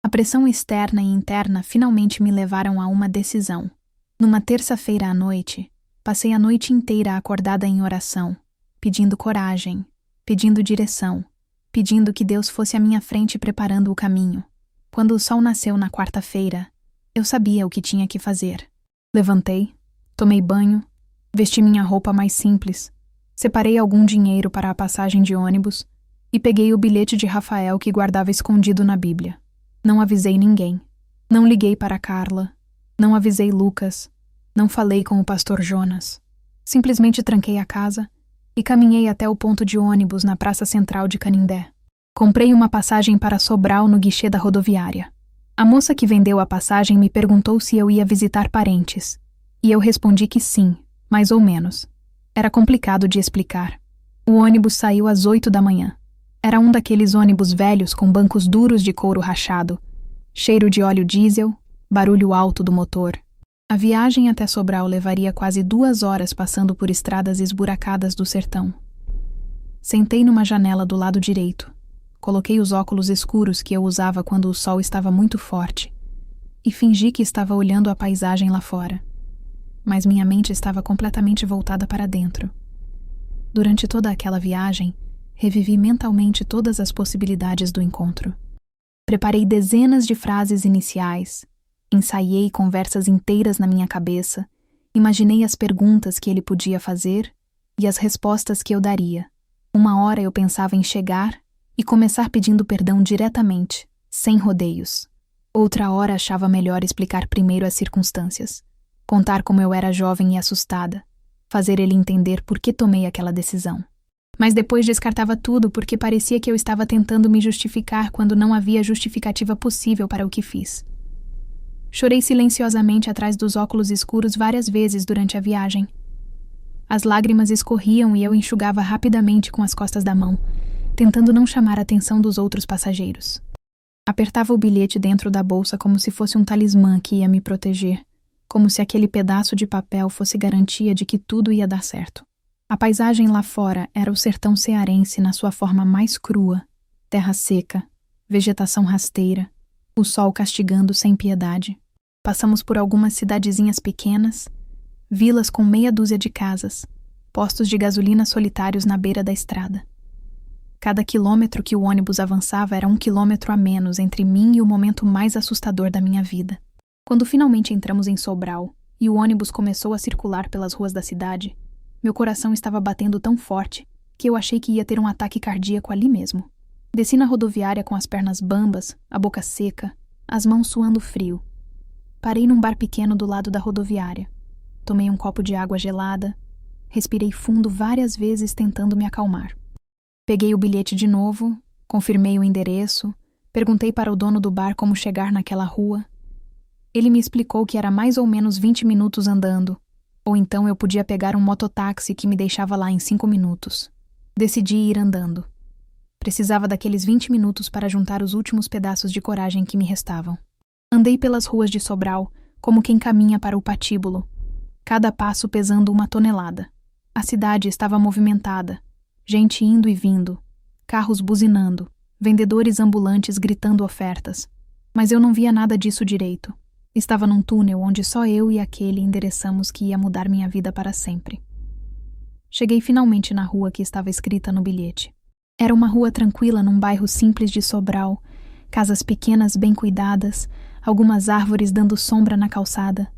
A pressão externa e interna finalmente me levaram a uma decisão. Numa terça-feira à noite, passei a noite inteira acordada em oração, pedindo coragem, pedindo direção, pedindo que Deus fosse à minha frente preparando o caminho. Quando o sol nasceu na quarta-feira, Eu sabia o que tinha que fazer. Levantei, tomei banho, vesti minha roupa mais simples, separei algum dinheiro para a passagem de ônibus e peguei o bilhete de Rafael que guardava escondido na Bíblia. Não avisei ninguém. Não liguei para Carla. Não avisei Lucas. Não falei com o pastor Jonas. Simplesmente tranquei a casa e caminhei até o ponto de ônibus na praça central de Canindé. Comprei uma passagem para Sobral no guichê da rodoviária. A moça que vendeu a passagem me perguntou se eu ia visitar parentes, e eu respondi que sim, mais ou menos. Era complicado de explicar. O ônibus saiu às 8 da manhã. Era um daqueles ônibus velhos com bancos duros de couro rachado, cheiro de óleo diesel, barulho alto do motor. A viagem até Sobral levaria quase 2 horas passando por estradas esburacadas do sertão. Sentei numa janela do lado direito. Coloquei os óculos escuros que eu usava quando o sol estava muito forte e fingi que estava olhando a paisagem lá fora. Mas minha mente estava completamente voltada para dentro. Durante toda aquela viagem, revivi mentalmente todas as possibilidades do encontro. Preparei dezenas de frases iniciais, ensaiei conversas inteiras na minha cabeça, imaginei as perguntas que ele podia fazer e as respostas que eu daria. Uma hora eu pensava em chegar e começar pedindo perdão diretamente, sem rodeios. Outra hora achava melhor explicar primeiro as circunstâncias, contar como eu era jovem e assustada, fazer ele entender por que tomei aquela decisão. Mas depois descartava tudo porque parecia que eu estava tentando me justificar quando não havia justificativa possível para o que fiz. Chorei silenciosamente atrás dos óculos escuros várias vezes durante a viagem. As lágrimas escorriam e eu enxugava rapidamente com as costas da mão, tentando não chamar a atenção dos outros passageiros. Apertava o bilhete dentro da bolsa como se fosse um talismã que ia me proteger, como se aquele pedaço de papel fosse garantia de que tudo ia dar certo. A paisagem lá fora era o sertão cearense na sua forma mais crua, terra seca, vegetação rasteira, o sol castigando sem piedade. Passamos por algumas cidadezinhas pequenas, vilas com meia dúzia de casas, postos de gasolina solitários na beira da estrada. Cada quilômetro que o ônibus avançava era 1 quilômetro a menos entre mim e o momento mais assustador da minha vida. Quando finalmente entramos em Sobral e o ônibus começou a circular pelas ruas da cidade, meu coração estava batendo tão forte que eu achei que ia ter um ataque cardíaco ali mesmo. Desci na rodoviária com as pernas bambas, a boca seca, as mãos suando frio. Parei num bar pequeno do lado da rodoviária. Tomei um copo de água gelada, respirei fundo várias vezes tentando me acalmar. Peguei o bilhete de novo, confirmei o endereço, perguntei para o dono do bar como chegar naquela rua. Ele me explicou que era mais ou menos 20 minutos andando, ou então eu podia pegar um mototáxi que me deixava lá em 5 minutos. Decidi ir andando. Precisava daqueles 20 minutos para juntar os últimos pedaços de coragem que me restavam. Andei pelas ruas de Sobral, como quem caminha para o patíbulo, cada passo pesando 1 tonelada. A cidade estava movimentada. Gente indo e vindo, carros buzinando, vendedores ambulantes gritando ofertas. Mas eu não via nada disso direito. Estava num túnel onde só eu e aquele endereçamos que ia mudar minha vida para sempre. Cheguei finalmente na rua que estava escrita no bilhete. Era uma rua tranquila num bairro simples de Sobral, casas pequenas bem cuidadas, algumas árvores dando sombra na calçada.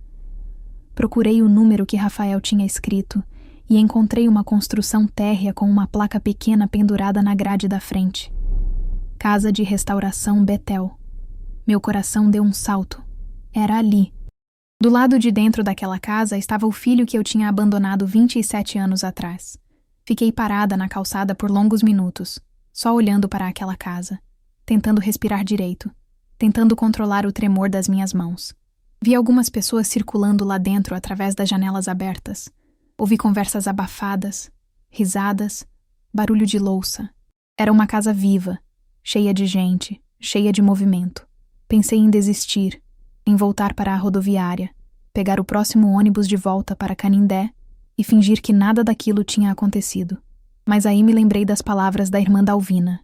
Procurei o número que Rafael tinha escrito e encontrei uma construção térrea com uma placa pequena pendurada na grade da frente. Casa de Restauração Betel. Meu coração deu um salto. Era ali. Do lado de dentro daquela casa estava o filho que eu tinha abandonado 27 anos atrás. Fiquei parada na calçada por longos minutos, só olhando para aquela casa, tentando respirar direito, tentando controlar o tremor das minhas mãos. Vi algumas pessoas circulando lá dentro através das janelas abertas. Ouvi conversas abafadas, risadas, barulho de louça. Era uma casa viva, cheia de gente, cheia de movimento. Pensei em desistir, em voltar para a rodoviária, pegar o próximo ônibus de volta para Canindé e fingir que nada daquilo tinha acontecido. Mas aí me lembrei das palavras da irmã Dalvina.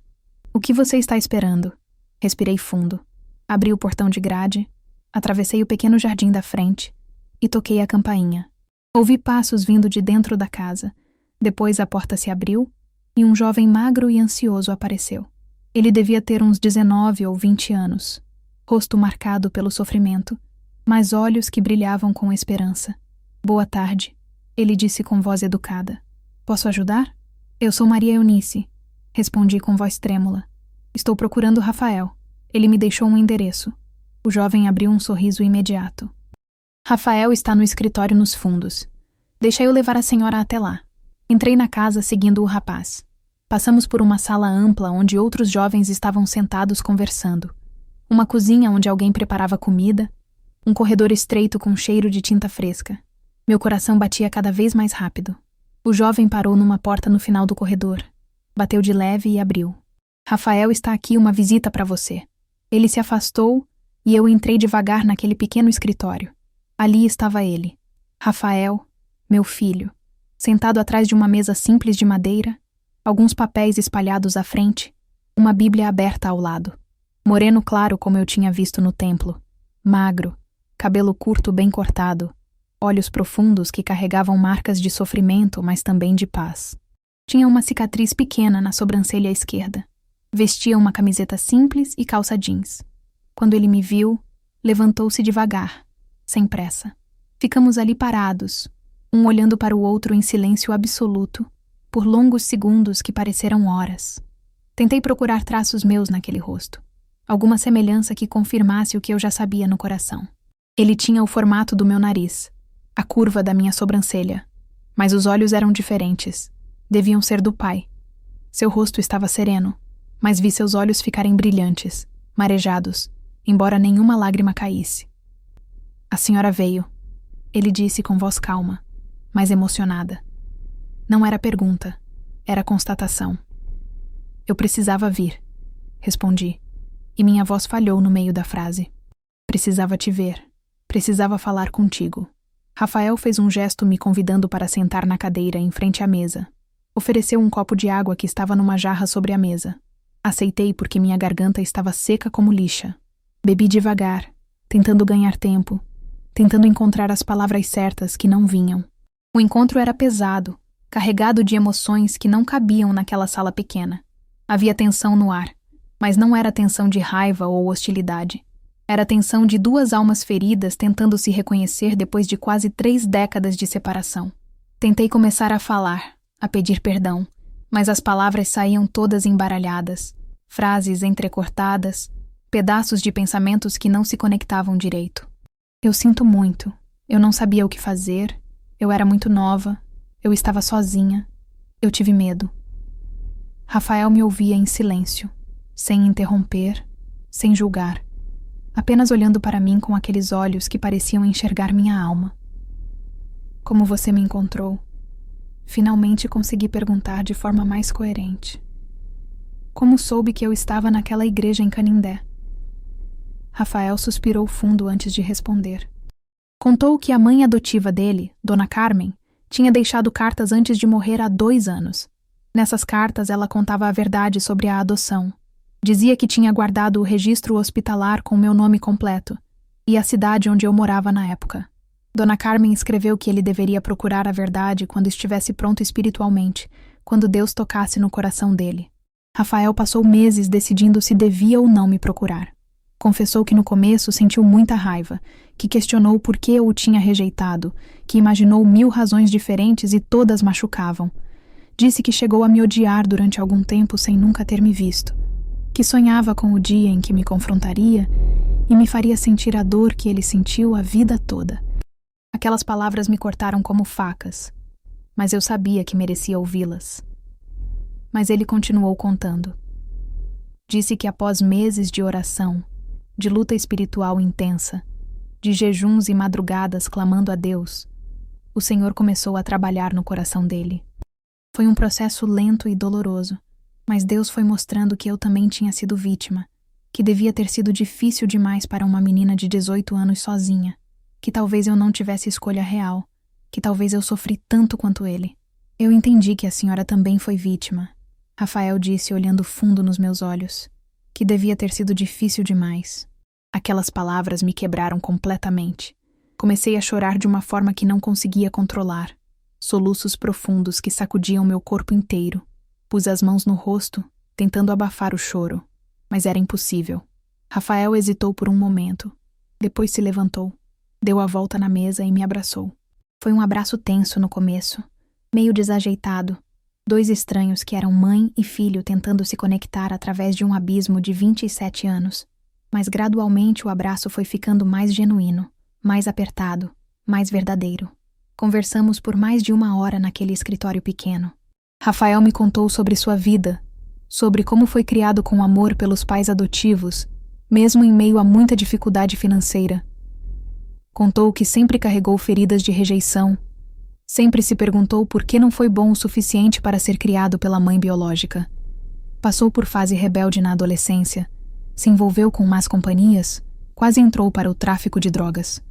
O que você está esperando? Respirei fundo. Abri o portão de grade, atravessei o pequeno jardim da frente e toquei a campainha. Ouvi passos vindo de dentro da casa. Depois a porta se abriu e um jovem magro e ansioso apareceu. Ele devia ter uns 19 ou 20 anos, rosto marcado pelo sofrimento, mas olhos que brilhavam com esperança. Boa tarde, ele disse com voz educada. Posso ajudar? Eu sou Maria Eunice, respondi com voz trêmula. Estou procurando Rafael. Ele me deixou um endereço. O jovem abriu um sorriso imediato. Rafael está no escritório nos fundos. Deixa eu levar a senhora até lá. Entrei na casa seguindo o rapaz. Passamos por uma sala ampla onde outros jovens estavam sentados conversando. Uma cozinha onde alguém preparava comida. Um corredor estreito com cheiro de tinta fresca. Meu coração batia cada vez mais rápido. O jovem parou numa porta no final do corredor. Bateu de leve e abriu. Rafael está aqui, uma visita para você. Ele se afastou e eu entrei devagar naquele pequeno escritório. Ali estava ele, Rafael, meu filho, sentado atrás de uma mesa simples de madeira, alguns papéis espalhados à frente, uma Bíblia aberta ao lado. Moreno claro como eu tinha visto no templo, magro, cabelo curto bem cortado, olhos profundos que carregavam marcas de sofrimento, mas também de paz. Tinha uma cicatriz pequena na sobrancelha esquerda. Vestia uma camiseta simples e calça jeans. Quando ele me viu, levantou-se devagar, sem pressa. Ficamos ali parados, um olhando para o outro em silêncio absoluto, por longos segundos que pareceram horas. Tentei procurar traços meus naquele rosto, alguma semelhança que confirmasse o que eu já sabia no coração. Ele tinha o formato do meu nariz, a curva da minha sobrancelha, mas os olhos eram diferentes. Deviam ser do pai. Seu rosto estava sereno, mas vi seus olhos ficarem brilhantes, marejados, embora nenhuma lágrima caísse. A senhora veio, ele disse com voz calma, mas emocionada. Não era pergunta, era constatação. Eu precisava vir, respondi, e minha voz falhou no meio da frase. Precisava te ver, precisava falar contigo. Rafael fez um gesto me convidando para sentar na cadeira em frente à mesa. Ofereceu um copo de água que estava numa jarra sobre a mesa. Aceitei porque minha garganta estava seca como lixa. Bebi devagar, tentando ganhar tempo, tentando encontrar as palavras certas que não vinham. O encontro era pesado, carregado de emoções que não cabiam naquela sala pequena. Havia tensão no ar, mas não era tensão de raiva ou hostilidade. Era tensão de duas almas feridas tentando se reconhecer depois de quase 3 décadas de separação. Tentei começar a falar, a pedir perdão, mas as palavras saíam todas embaralhadas, frases entrecortadas, pedaços de pensamentos que não se conectavam direito. Eu sinto muito, eu não sabia o que fazer, eu era muito nova, eu estava sozinha, eu tive medo. Rafael me ouvia em silêncio, sem interromper, sem julgar, apenas olhando para mim com aqueles olhos que pareciam enxergar minha alma. Como você me encontrou? Finalmente consegui perguntar de forma mais coerente. Como soube que eu estava naquela igreja em Canindé? Rafael suspirou fundo antes de responder. Contou que a mãe adotiva dele, Dona Carmen, tinha deixado cartas antes de morrer há 2 anos. Nessas cartas ela contava a verdade sobre a adoção. Dizia que tinha guardado o registro hospitalar com meu nome completo e a cidade onde eu morava na época. Dona Carmen escreveu que ele deveria procurar a verdade quando estivesse pronto espiritualmente, quando Deus tocasse no coração dele. Rafael passou meses decidindo se devia ou não me procurar. Confessou que no começo sentiu muita raiva, que questionou por que eu o tinha rejeitado, que imaginou 1000 razões diferentes e todas machucavam. Disse que chegou a me odiar durante algum tempo sem nunca ter me visto, que sonhava com o dia em que me confrontaria e me faria sentir a dor que ele sentiu a vida toda. Aquelas palavras me cortaram como facas, mas eu sabia que merecia ouvi-las. Mas ele continuou contando. Disse que após meses de oração, de luta espiritual intensa, de jejuns e madrugadas clamando a Deus, o Senhor começou a trabalhar no coração dele. Foi um processo lento e doloroso, mas Deus foi mostrando que eu também tinha sido vítima, que devia ter sido difícil demais para uma menina de 18 anos sozinha, que talvez eu não tivesse escolha real, que talvez eu sofri tanto quanto ele. Eu entendi que a senhora também foi vítima, Rafael disse olhando fundo nos meus olhos, que devia ter sido difícil demais. Aquelas palavras me quebraram completamente. Comecei a chorar de uma forma que não conseguia controlar. Soluços profundos que sacudiam meu corpo inteiro. Pus as mãos no rosto, tentando abafar o choro, mas era impossível. Rafael hesitou por um momento. Depois se levantou. Deu a volta na mesa e me abraçou. Foi um abraço tenso no começo, meio desajeitado. Dois estranhos que eram mãe e filho tentando se conectar através de um abismo de 27 anos. Mas gradualmente o abraço foi ficando mais genuíno, mais apertado, mais verdadeiro. Conversamos por mais de 1 hora naquele escritório pequeno. Rafael me contou sobre sua vida, sobre como foi criado com amor pelos pais adotivos, mesmo em meio a muita dificuldade financeira. Contou que sempre carregou feridas de rejeição, sempre se perguntou por que não foi bom o suficiente para ser criado pela mãe biológica. Passou por fase rebelde na adolescência, se envolveu com más companhias, quase entrou para o tráfico de drogas.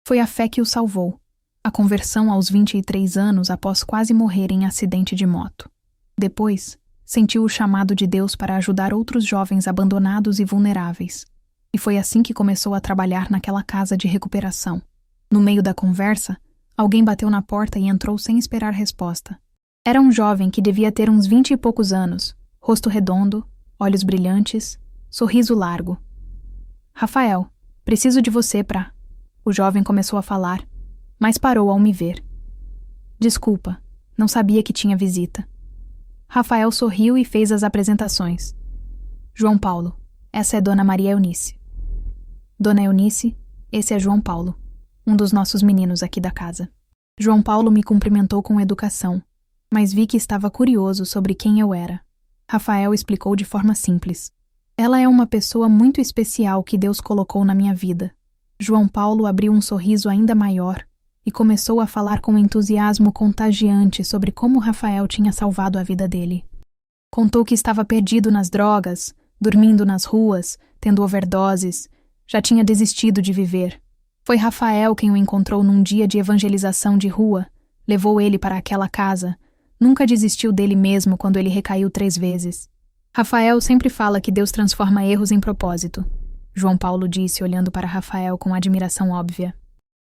Foi a fé que o salvou, a conversão aos 23 anos após quase morrer em acidente de moto. Depois, sentiu o chamado de Deus para ajudar outros jovens abandonados e vulneráveis. E foi assim que começou a trabalhar naquela casa de recuperação. No meio da conversa, alguém bateu na porta e entrou sem esperar resposta. Era um jovem que devia ter uns 20 e poucos anos, rosto redondo, olhos brilhantes, sorriso largo. Rafael, preciso de você pra... O jovem começou a falar, mas parou ao me ver. Desculpa, não sabia que tinha visita. Rafael sorriu e fez as apresentações. João Paulo, essa é Dona Maria Eunice. Dona Eunice, esse é João Paulo, um dos nossos meninos aqui da casa. João Paulo me cumprimentou com educação, mas vi que estava curioso sobre quem eu era. Rafael explicou de forma simples. Ela é uma pessoa muito especial que Deus colocou na minha vida. João Paulo abriu um sorriso ainda maior e começou a falar com entusiasmo contagiante sobre como Rafael tinha salvado a vida dele. Contou que estava perdido nas drogas, dormindo nas ruas, tendo overdoses, já tinha desistido de viver. Foi Rafael quem o encontrou num dia de evangelização de rua, levou ele para aquela casa, nunca desistiu dele mesmo quando ele recaiu 3 vezes. Rafael sempre fala que Deus transforma erros em propósito. João Paulo disse olhando para Rafael com admiração óbvia.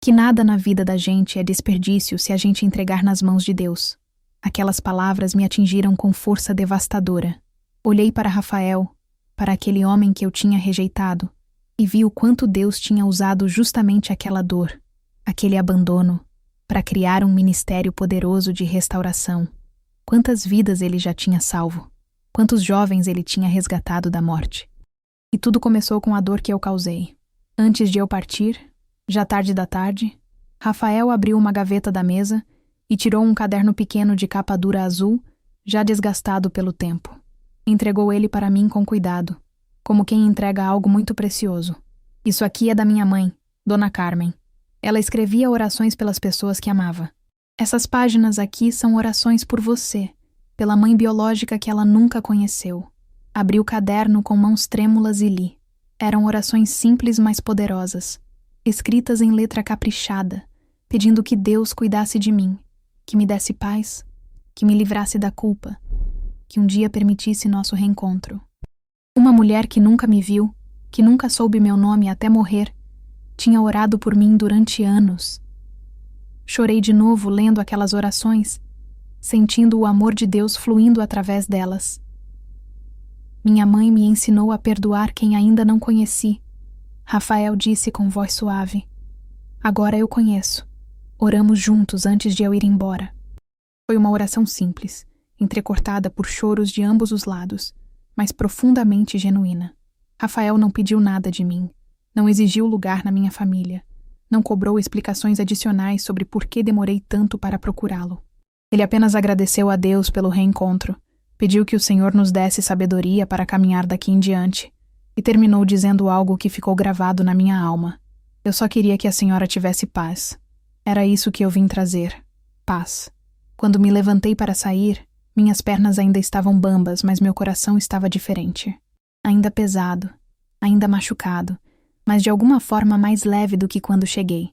Que nada na vida da gente é desperdício se a gente entregar nas mãos de Deus. Aquelas palavras me atingiram com força devastadora. Olhei para Rafael, para aquele homem que eu tinha rejeitado, e vi o quanto Deus tinha usado justamente aquela dor, aquele abandono, para criar um ministério poderoso de restauração. Quantas vidas ele já tinha salvo, quantos jovens ele tinha resgatado da morte. E tudo começou com a dor que eu causei. Antes de eu partir, já tarde da tarde, Rafael abriu uma gaveta da mesa e tirou um caderno pequeno de capa dura azul, já desgastado pelo tempo. Entregou ele para mim com cuidado, como quem entrega algo muito precioso. Isso aqui é da minha mãe, Dona Carmen. Ela escrevia orações pelas pessoas que amava. Essas páginas aqui são orações por você, pela mãe biológica que ela nunca conheceu. Abri o caderno com mãos trêmulas e li. Eram orações simples, mas poderosas, escritas em letra caprichada, pedindo que Deus cuidasse de mim, que me desse paz, que me livrasse da culpa, que um dia permitisse nosso reencontro. Uma mulher que nunca me viu, que nunca soube meu nome até morrer, tinha orado por mim durante anos. Chorei de novo lendo aquelas orações, sentindo o amor de Deus fluindo através delas. Minha mãe me ensinou a perdoar quem ainda não conheci. Rafael disse com voz suave. Agora eu conheço. Oramos juntos antes de eu ir embora. Foi uma oração simples, entrecortada por choros de ambos os lados, mas profundamente genuína. Rafael não pediu nada de mim, não exigiu lugar na minha família, não cobrou explicações adicionais sobre por que demorei tanto para procurá-lo. Ele apenas agradeceu a Deus pelo reencontro, pediu que o Senhor nos desse sabedoria para caminhar daqui em diante, e terminou dizendo algo que ficou gravado na minha alma. Eu só queria que a senhora tivesse paz. Era isso que eu vim trazer, paz. Quando me levantei para sair, minhas pernas ainda estavam bambas, mas meu coração estava diferente. Ainda pesado, ainda machucado, mas de alguma forma mais leve do que quando cheguei.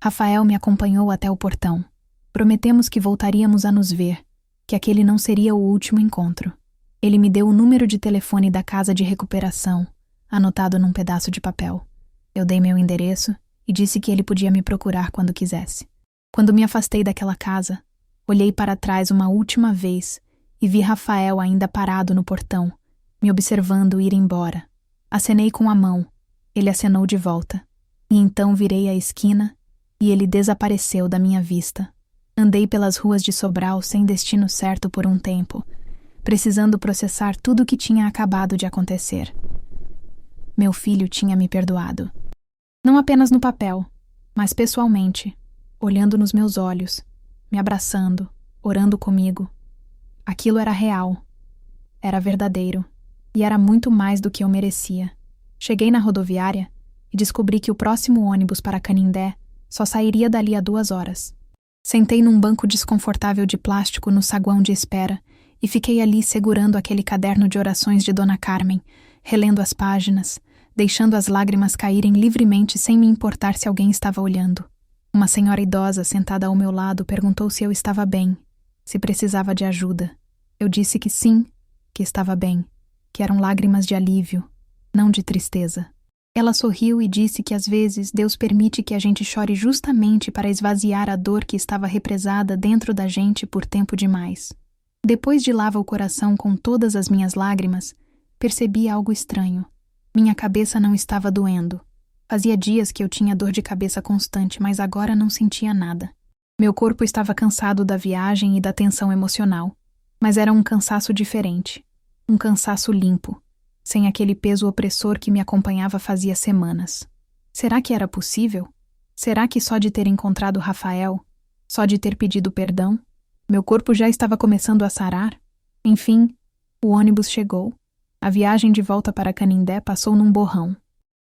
Rafael me acompanhou até o portão. Prometemos que voltaríamos a nos ver, que aquele não seria o último encontro. Ele me deu o número de telefone da casa de recuperação, anotado num pedaço de papel. Eu dei meu endereço e disse que ele podia me procurar quando quisesse. Quando me afastei daquela casa, olhei para trás uma última vez e vi Rafael ainda parado no portão, me observando ir embora. Acenei com a mão, ele acenou de volta. E então virei a esquina e ele desapareceu da minha vista. Andei pelas ruas de Sobral sem destino certo por um tempo, precisando processar tudo o que tinha acabado de acontecer. Meu filho tinha me perdoado. Não apenas no papel, mas pessoalmente, olhando nos meus olhos, me abraçando, orando comigo. Aquilo era real, era verdadeiro, e era muito mais do que eu merecia. Cheguei na rodoviária e descobri que o próximo ônibus para Canindé só sairia dali a 2 horas. Sentei num banco desconfortável de plástico no saguão de espera e fiquei ali segurando aquele caderno de orações de Dona Carmen, relendo as páginas, deixando as lágrimas caírem livremente sem me importar se alguém estava olhando. Uma senhora idosa sentada ao meu lado perguntou se eu estava bem, se precisava de ajuda. Eu disse que sim, que estava bem, que eram lágrimas de alívio, não de tristeza. Ela sorriu e disse que às vezes Deus permite que a gente chore justamente para esvaziar a dor que estava represada dentro da gente por tempo demais. Depois de lava o coração com todas as minhas lágrimas, percebi algo estranho. Minha cabeça não estava doendo. Fazia dias que eu tinha dor de cabeça constante, mas agora não sentia nada. Meu corpo estava cansado da viagem e da tensão emocional, mas era um cansaço diferente, um cansaço limpo, sem aquele peso opressor que me acompanhava fazia semanas. Será que era possível? Será que só de ter encontrado Rafael, só de ter pedido perdão, meu corpo já estava começando a sarar? Enfim, o ônibus chegou. A viagem de volta para Canindé passou num borrão.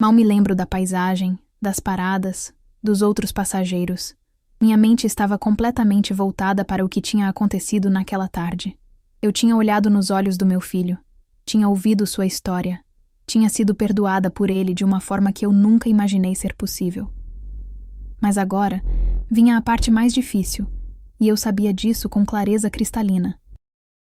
Mal me lembro da paisagem, das paradas, dos outros passageiros. Minha mente estava completamente voltada para o que tinha acontecido naquela tarde. Eu tinha olhado nos olhos do meu filho, tinha ouvido sua história, tinha sido perdoada por ele de uma forma que eu nunca imaginei ser possível. Mas agora vinha a parte mais difícil, e eu sabia disso com clareza cristalina.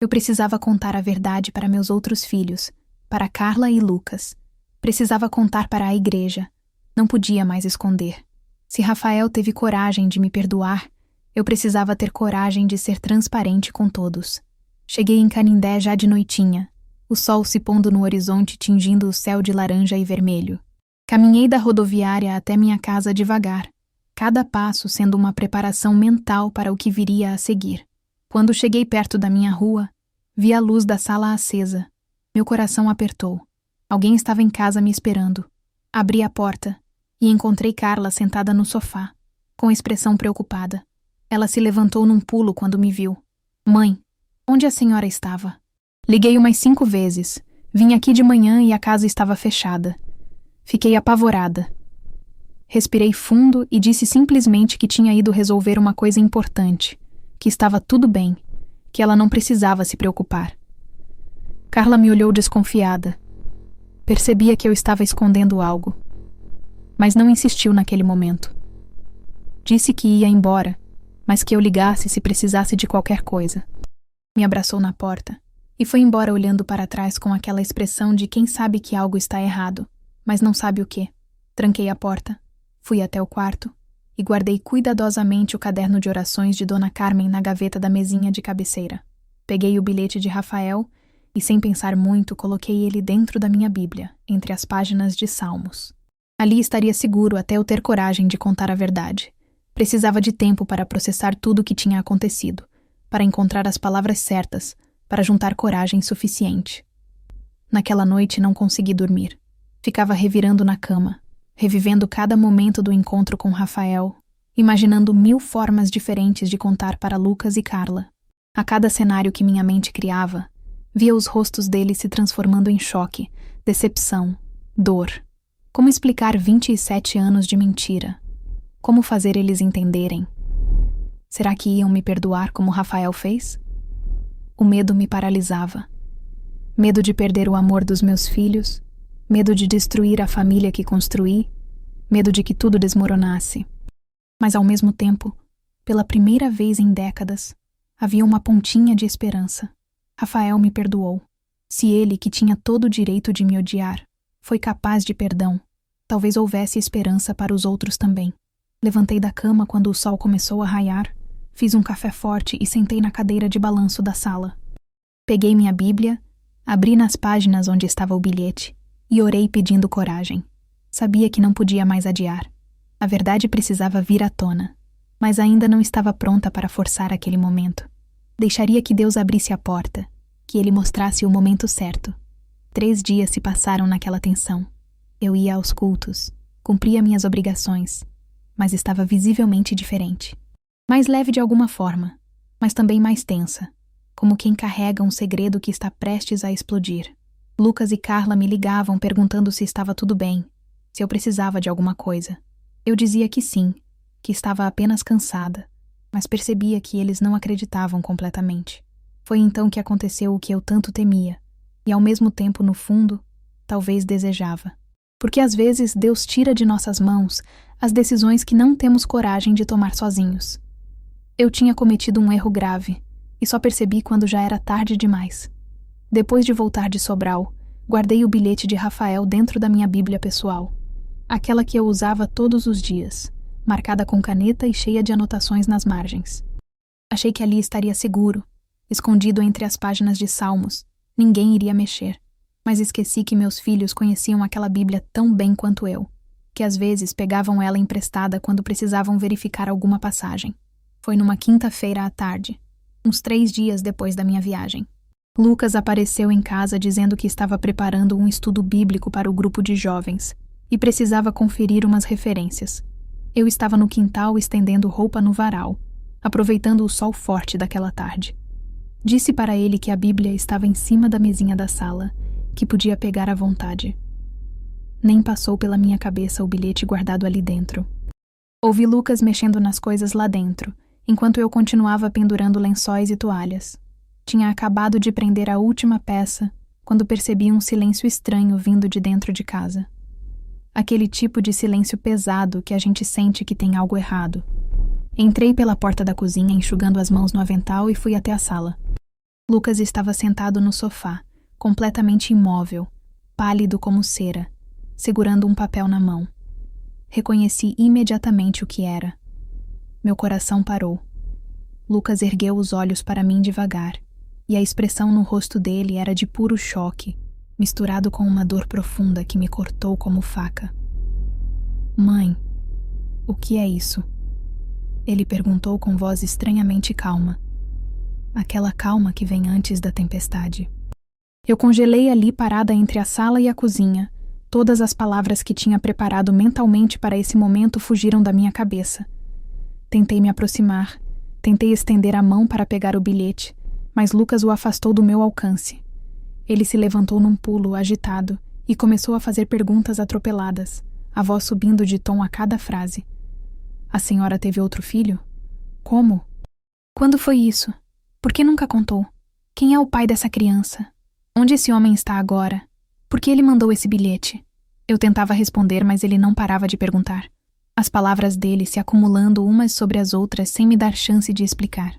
Eu precisava contar a verdade para meus outros filhos, para Carla e Lucas. Precisava contar para a igreja. Não podia mais esconder. Se Rafael teve coragem de me perdoar, eu precisava ter coragem de ser transparente com todos. Cheguei em Canindé já de noitinha, o sol se pondo no horizonte tingindo o céu de laranja e vermelho. Caminhei da rodoviária até minha casa devagar, cada passo sendo uma preparação mental para o que viria a seguir. Quando cheguei perto da minha rua, vi a luz da sala acesa. Meu coração apertou. Alguém estava em casa me esperando. Abri a porta e encontrei Carla sentada no sofá, com expressão preocupada. Ela se levantou num pulo quando me viu. Mãe, onde a senhora estava? Liguei umas 5 vezes. Vim aqui de manhã e a casa estava fechada. Fiquei apavorada. Respirei fundo e disse simplesmente que tinha ido resolver uma coisa importante, que estava tudo bem, que ela não precisava se preocupar. Carla me olhou desconfiada. Percebia que eu estava escondendo algo, mas não insistiu naquele momento. Disse que ia embora, mas que eu ligasse se precisasse de qualquer coisa. Me abraçou na porta e foi embora olhando para trás com aquela expressão de quem sabe que algo está errado, mas não sabe o quê. Tranquei a porta, fui até o quarto e guardei cuidadosamente o caderno de orações de Dona Carmen na gaveta da mesinha de cabeceira. Peguei o bilhete de Rafael e, sem pensar muito, coloquei ele dentro da minha Bíblia, entre as páginas de Salmos. Ali estaria seguro até eu ter coragem de contar a verdade. Precisava de tempo para processar tudo o que tinha acontecido, para encontrar as palavras certas, para juntar coragem suficiente. Naquela noite não consegui dormir. Ficava revirando na cama, revivendo cada momento do encontro com Rafael, imaginando 1000 formas diferentes de contar para Lucas e Carla. A cada cenário que minha mente criava, via os rostos deles se transformando em choque, decepção, dor. Como explicar 27 anos de mentira? Como fazer eles entenderem? Será que iam me perdoar como Rafael fez? O medo me paralisava. Medo de perder o amor dos meus filhos, medo de destruir a família que construí, medo de que tudo desmoronasse. Mas ao mesmo tempo, pela primeira vez em décadas, havia uma pontinha de esperança. Rafael me perdoou. Se ele, que tinha todo o direito de me odiar, foi capaz de perdão, talvez houvesse esperança para os outros também. Levantei da cama quando o sol começou a raiar, fiz um café forte e sentei na cadeira de balanço da sala. Peguei minha Bíblia, abri nas páginas onde estava o bilhete e orei pedindo coragem. Sabia que não podia mais adiar. A verdade precisava vir à tona, mas ainda não estava pronta para forçar aquele momento. Deixaria que Deus abrisse a porta, que Ele mostrasse o momento certo. 3 dias se passaram naquela tensão. Eu ia aos cultos, cumpria minhas obrigações, mas estava visivelmente diferente. Mais leve de alguma forma, mas também mais tensa, como quem carrega um segredo que está prestes a explodir. Lucas e Carla me ligavam perguntando se estava tudo bem, se eu precisava de alguma coisa. Eu dizia que sim, que estava apenas cansada, mas percebia que eles não acreditavam completamente. Foi então que aconteceu o que eu tanto temia, e ao mesmo tempo, no fundo, talvez desejava. Porque às vezes Deus tira de nossas mãos as decisões que não temos coragem de tomar sozinhos. Eu tinha cometido um erro grave, e só percebi quando já era tarde demais. Depois de voltar de Sobral, guardei o bilhete de Rafael dentro da minha Bíblia pessoal, aquela que eu usava todos os dias, marcada com caneta e cheia de anotações nas margens. Achei que ali estaria seguro, escondido entre as páginas de Salmos, ninguém iria mexer. Mas esqueci que meus filhos conheciam aquela Bíblia tão bem quanto eu, que às vezes pegavam ela emprestada quando precisavam verificar alguma passagem. Foi numa quinta-feira à tarde, uns 3 dias depois da minha viagem. Lucas apareceu em casa dizendo que estava preparando um estudo bíblico para o grupo de jovens e precisava conferir umas referências. Eu estava no quintal estendendo roupa no varal, aproveitando o sol forte daquela tarde. Disse para ele que a Bíblia estava em cima da mesinha da sala, que podia pegar à vontade. Nem passou pela minha cabeça o bilhete guardado ali dentro. Ouvi Lucas mexendo nas coisas lá dentro, enquanto eu continuava pendurando lençóis e toalhas. Tinha acabado de prender a última peça, quando percebi um silêncio estranho vindo de dentro de casa. Aquele tipo de silêncio pesado que a gente sente que tem algo errado. Entrei pela porta da cozinha enxugando as mãos no avental e fui até a sala. Lucas estava sentado no sofá, completamente imóvel, pálido como cera, segurando um papel na mão. Reconheci imediatamente o que era. Meu coração parou. Lucas ergueu os olhos para mim devagar, e a expressão no rosto dele era de puro choque, misturado com uma dor profunda que me cortou como faca. "Mãe, o que é isso?" Ele perguntou com voz estranhamente calma. Aquela calma que vem antes da tempestade. Eu congelei ali parada entre a sala e a cozinha. Todas as palavras que tinha preparado mentalmente para esse momento fugiram da minha cabeça. Tentei me aproximar, tentei estender a mão para pegar o bilhete, mas Lucas o afastou do meu alcance. Ele se levantou num pulo, agitado, e começou a fazer perguntas atropeladas, a voz subindo de tom a cada frase. "A senhora teve outro filho? Como? Quando foi isso? Por que nunca contou? Quem é o pai dessa criança? Onde esse homem está agora? Por que ele mandou esse bilhete?" Eu tentava responder, mas ele não parava de perguntar. As palavras dele se acumulando umas sobre as outras sem me dar chance de explicar.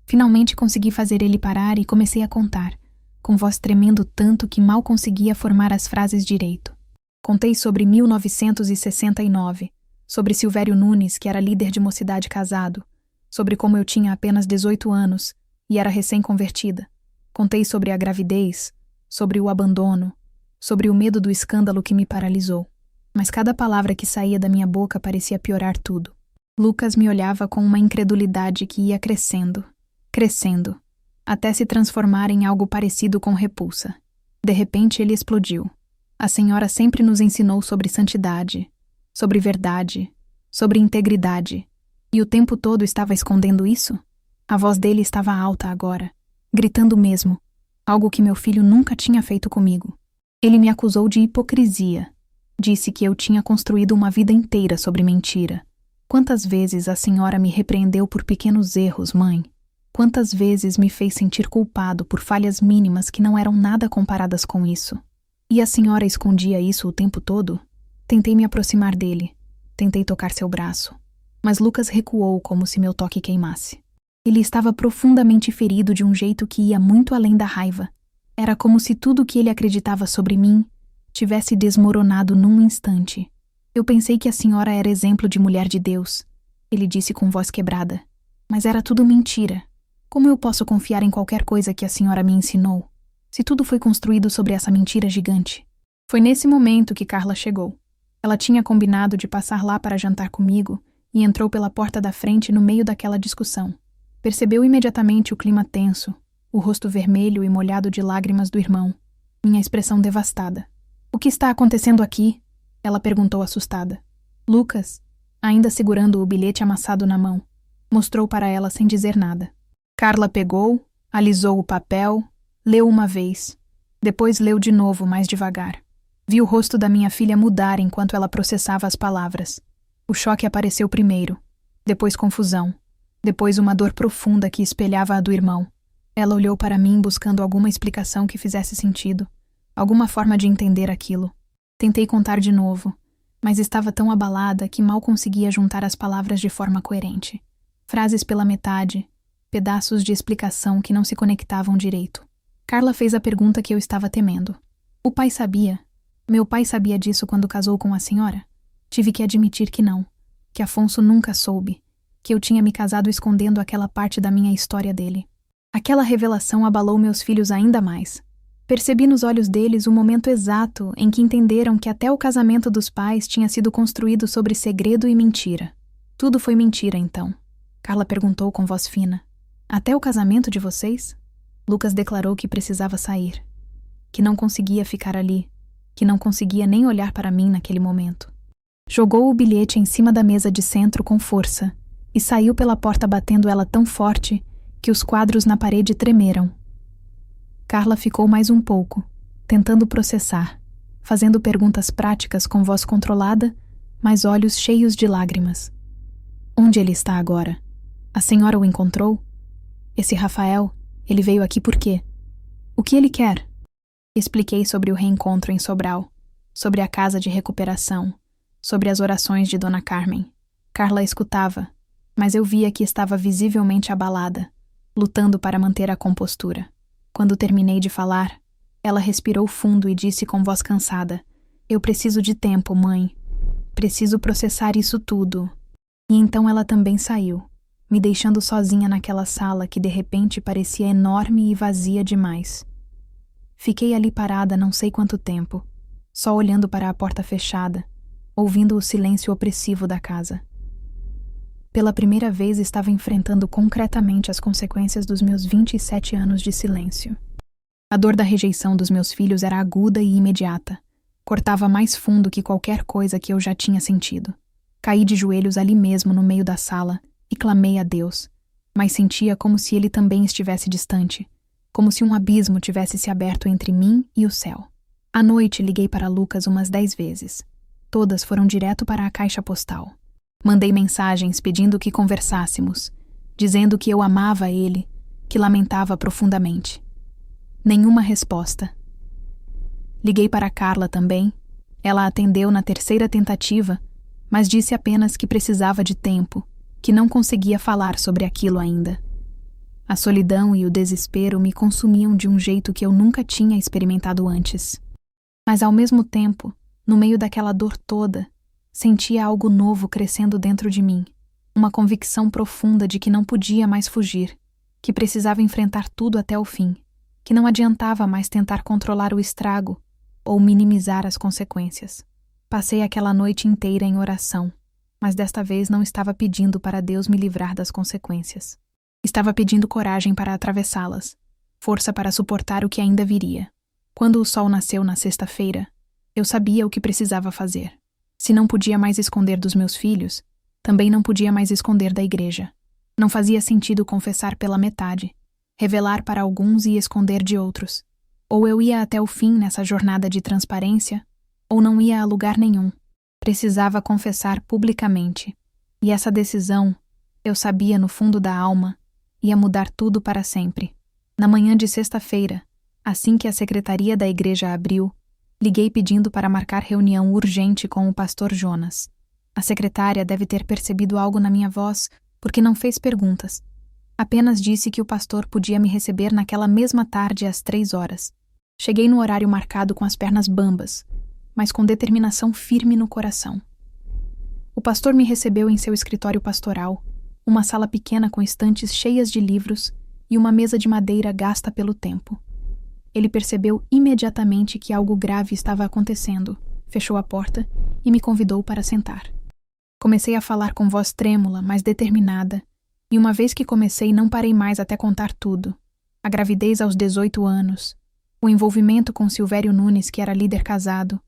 Finalmente consegui fazer ele parar e comecei a contar, com voz tremendo tanto que mal conseguia formar as frases direito. Contei sobre 1969, sobre Silvério Nunes, que era líder de Mocidade casado, sobre como eu tinha apenas 18 anos e era recém-convertida. Contei sobre a gravidez, sobre o abandono, sobre o medo do escândalo que me paralisou. Mas cada palavra que saía da minha boca parecia piorar tudo. Lucas me olhava com uma incredulidade que ia crescendo, crescendo, até se transformar em algo parecido com repulsa. De repente ele explodiu. "A senhora sempre nos ensinou sobre santidade, sobre verdade, sobre integridade, e o tempo todo estava escondendo isso?" A voz dele estava alta agora, gritando mesmo, algo que meu filho nunca tinha feito comigo. Ele me acusou de hipocrisia. Disse que eu tinha construído uma vida inteira sobre mentira. "Quantas vezes a senhora me repreendeu por pequenos erros, mãe? Quantas vezes me fez sentir culpado por falhas mínimas que não eram nada comparadas com isso? E a senhora escondia isso o tempo todo?" Tentei me aproximar dele. Tentei tocar seu braço. Mas Lucas recuou como se meu toque queimasse. Ele estava profundamente ferido de um jeito que ia muito além da raiva. Era como se tudo o que ele acreditava sobre mim tivesse desmoronado num instante. "Eu pensei que a senhora era exemplo de mulher de Deus", ele disse com voz quebrada. "Mas era tudo mentira. Como eu posso confiar em qualquer coisa que a senhora me ensinou, se tudo foi construído sobre essa mentira gigante?" Foi nesse momento que Carla chegou. Ela tinha combinado de passar lá para jantar comigo e entrou pela porta da frente no meio daquela discussão. Percebeu imediatamente o clima tenso, o rosto vermelho e molhado de lágrimas do irmão, minha expressão devastada. "O que está acontecendo aqui?" ela perguntou assustada. Lucas, ainda segurando o bilhete amassado na mão, mostrou para ela sem dizer nada. Carla pegou, alisou o papel, leu uma vez. Depois leu de novo, mais devagar. Vi o rosto da minha filha mudar enquanto ela processava as palavras. O choque apareceu primeiro, depois confusão, depois uma dor profunda que espelhava a do irmão. Ela olhou para mim buscando alguma explicação que fizesse sentido, alguma forma de entender aquilo. Tentei contar de novo, mas estava tão abalada que mal conseguia juntar as palavras de forma coerente. Frases pela metade, pedaços de explicação que não se conectavam direito. Carla fez a pergunta que eu estava temendo. "O pai sabia? Meu pai sabia disso quando casou com a senhora?" Tive que admitir que não, que Afonso nunca soube, que eu tinha me casado escondendo aquela parte da minha história dele. Aquela revelação abalou meus filhos ainda mais. Percebi nos olhos deles o momento exato em que entenderam que até o casamento dos pais tinha sido construído sobre segredo e mentira. Tudo foi mentira, então. Carla perguntou com voz fina. "Até o casamento de vocês?" Lucas declarou que precisava sair, que não conseguia ficar ali, que não conseguia nem olhar para mim naquele momento. Jogou o bilhete em cima da mesa de centro com força e saiu pela porta batendo ela tão forte que os quadros na parede tremeram. Carla ficou mais um pouco, tentando processar, fazendo perguntas práticas com voz controlada, mas olhos cheios de lágrimas. "Onde ele está agora? A senhora o encontrou? Esse Rafael, ele veio aqui por quê? O que ele quer?" Expliquei sobre o reencontro em Sobral, sobre a casa de recuperação, sobre as orações de Dona Carmen. Carla escutava, mas eu via que estava visivelmente abalada, lutando para manter a compostura. Quando terminei de falar, ela respirou fundo e disse com voz cansada: "Eu preciso de tempo, mãe. Preciso processar isso tudo." E então ela também saiu, me deixando sozinha naquela sala que de repente parecia enorme e vazia demais. Fiquei ali parada não sei quanto tempo, só olhando para a porta fechada, ouvindo o silêncio opressivo da casa. Pela primeira vez estava enfrentando concretamente as consequências dos meus 27 anos de silêncio. A dor da rejeição dos meus filhos era aguda e imediata. Cortava mais fundo que qualquer coisa que eu já tinha sentido. Caí de joelhos ali mesmo no meio da sala e clamei a Deus, mas sentia como se ele também estivesse distante, como se um abismo tivesse se aberto entre mim e o céu. À noite liguei para Lucas umas 10 vezes. Todas foram direto para a caixa postal. Mandei mensagens pedindo que conversássemos, dizendo que eu amava ele, que lamentava profundamente. Nenhuma resposta. Liguei para Carla também. Ela atendeu na terceira tentativa, mas disse apenas que precisava de tempo, que não conseguia falar sobre aquilo ainda. A solidão e o desespero me consumiam de um jeito que eu nunca tinha experimentado antes. Mas ao mesmo tempo, no meio daquela dor toda, sentia algo novo crescendo dentro de mim, uma convicção profunda de que não podia mais fugir, que precisava enfrentar tudo até o fim, que não adiantava mais tentar controlar o estrago ou minimizar as consequências. Passei aquela noite inteira em oração, mas desta vez não estava pedindo para Deus me livrar das consequências. Estava pedindo coragem para atravessá-las, força para suportar o que ainda viria. Quando o sol nasceu na sexta-feira, eu sabia o que precisava fazer. Se não podia mais esconder dos meus filhos, também não podia mais esconder da igreja. Não fazia sentido confessar pela metade, revelar para alguns e esconder de outros. Ou eu ia até o fim nessa jornada de transparência, ou não ia a lugar nenhum. Precisava confessar publicamente. E essa decisão, eu sabia no fundo da alma, ia mudar tudo para sempre. Na manhã de sexta-feira, assim que a secretaria da igreja abriu, liguei pedindo para marcar reunião urgente com o pastor Jonas. A secretária deve ter percebido algo na minha voz, porque não fez perguntas. Apenas disse que o pastor podia me receber naquela mesma tarde às 3 horas. Cheguei no horário marcado com as pernas bambas, mas com determinação firme no coração. O pastor me recebeu em seu escritório pastoral, uma sala pequena com estantes cheias de livros e uma mesa de madeira gasta pelo tempo. Ele percebeu imediatamente que algo grave estava acontecendo, fechou a porta e me convidou para sentar. Comecei a falar com voz trêmula, mas determinada, e uma vez que comecei não parei mais até contar tudo. A gravidez aos 18 anos, o envolvimento com Silvério Nunes, que era líder casado,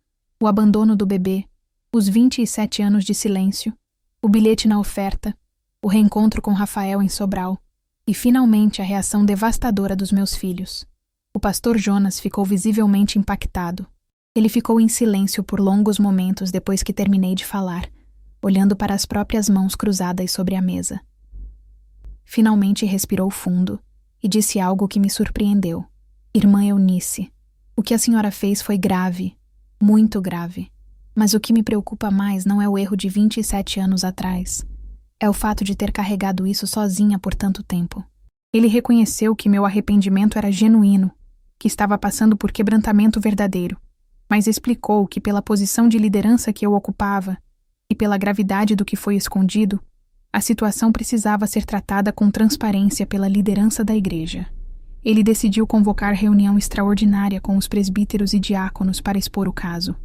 o abandono do bebê, os 27 anos de silêncio, o bilhete na oferta, o reencontro com Rafael em Sobral e, finalmente, a reação devastadora dos meus filhos. O pastor Jonas ficou visivelmente impactado. Ele ficou em silêncio por longos momentos depois que terminei de falar, olhando para as próprias mãos cruzadas sobre a mesa. Finalmente respirou fundo e disse algo que me surpreendeu. Irmã Eunice, o que a senhora fez foi grave, muito grave. Mas o que me preocupa mais não é o erro de 27 anos atrás. É o fato de ter carregado isso sozinha por tanto tempo. Ele reconheceu que meu arrependimento era genuíno, que estava passando por quebrantamento verdadeiro, mas explicou que pela posição de liderança que eu ocupava e pela gravidade do que foi escondido, a situação precisava ser tratada com transparência pela liderança da igreja. Ele decidiu convocar reunião extraordinária com os presbíteros e diáconos para expor o caso.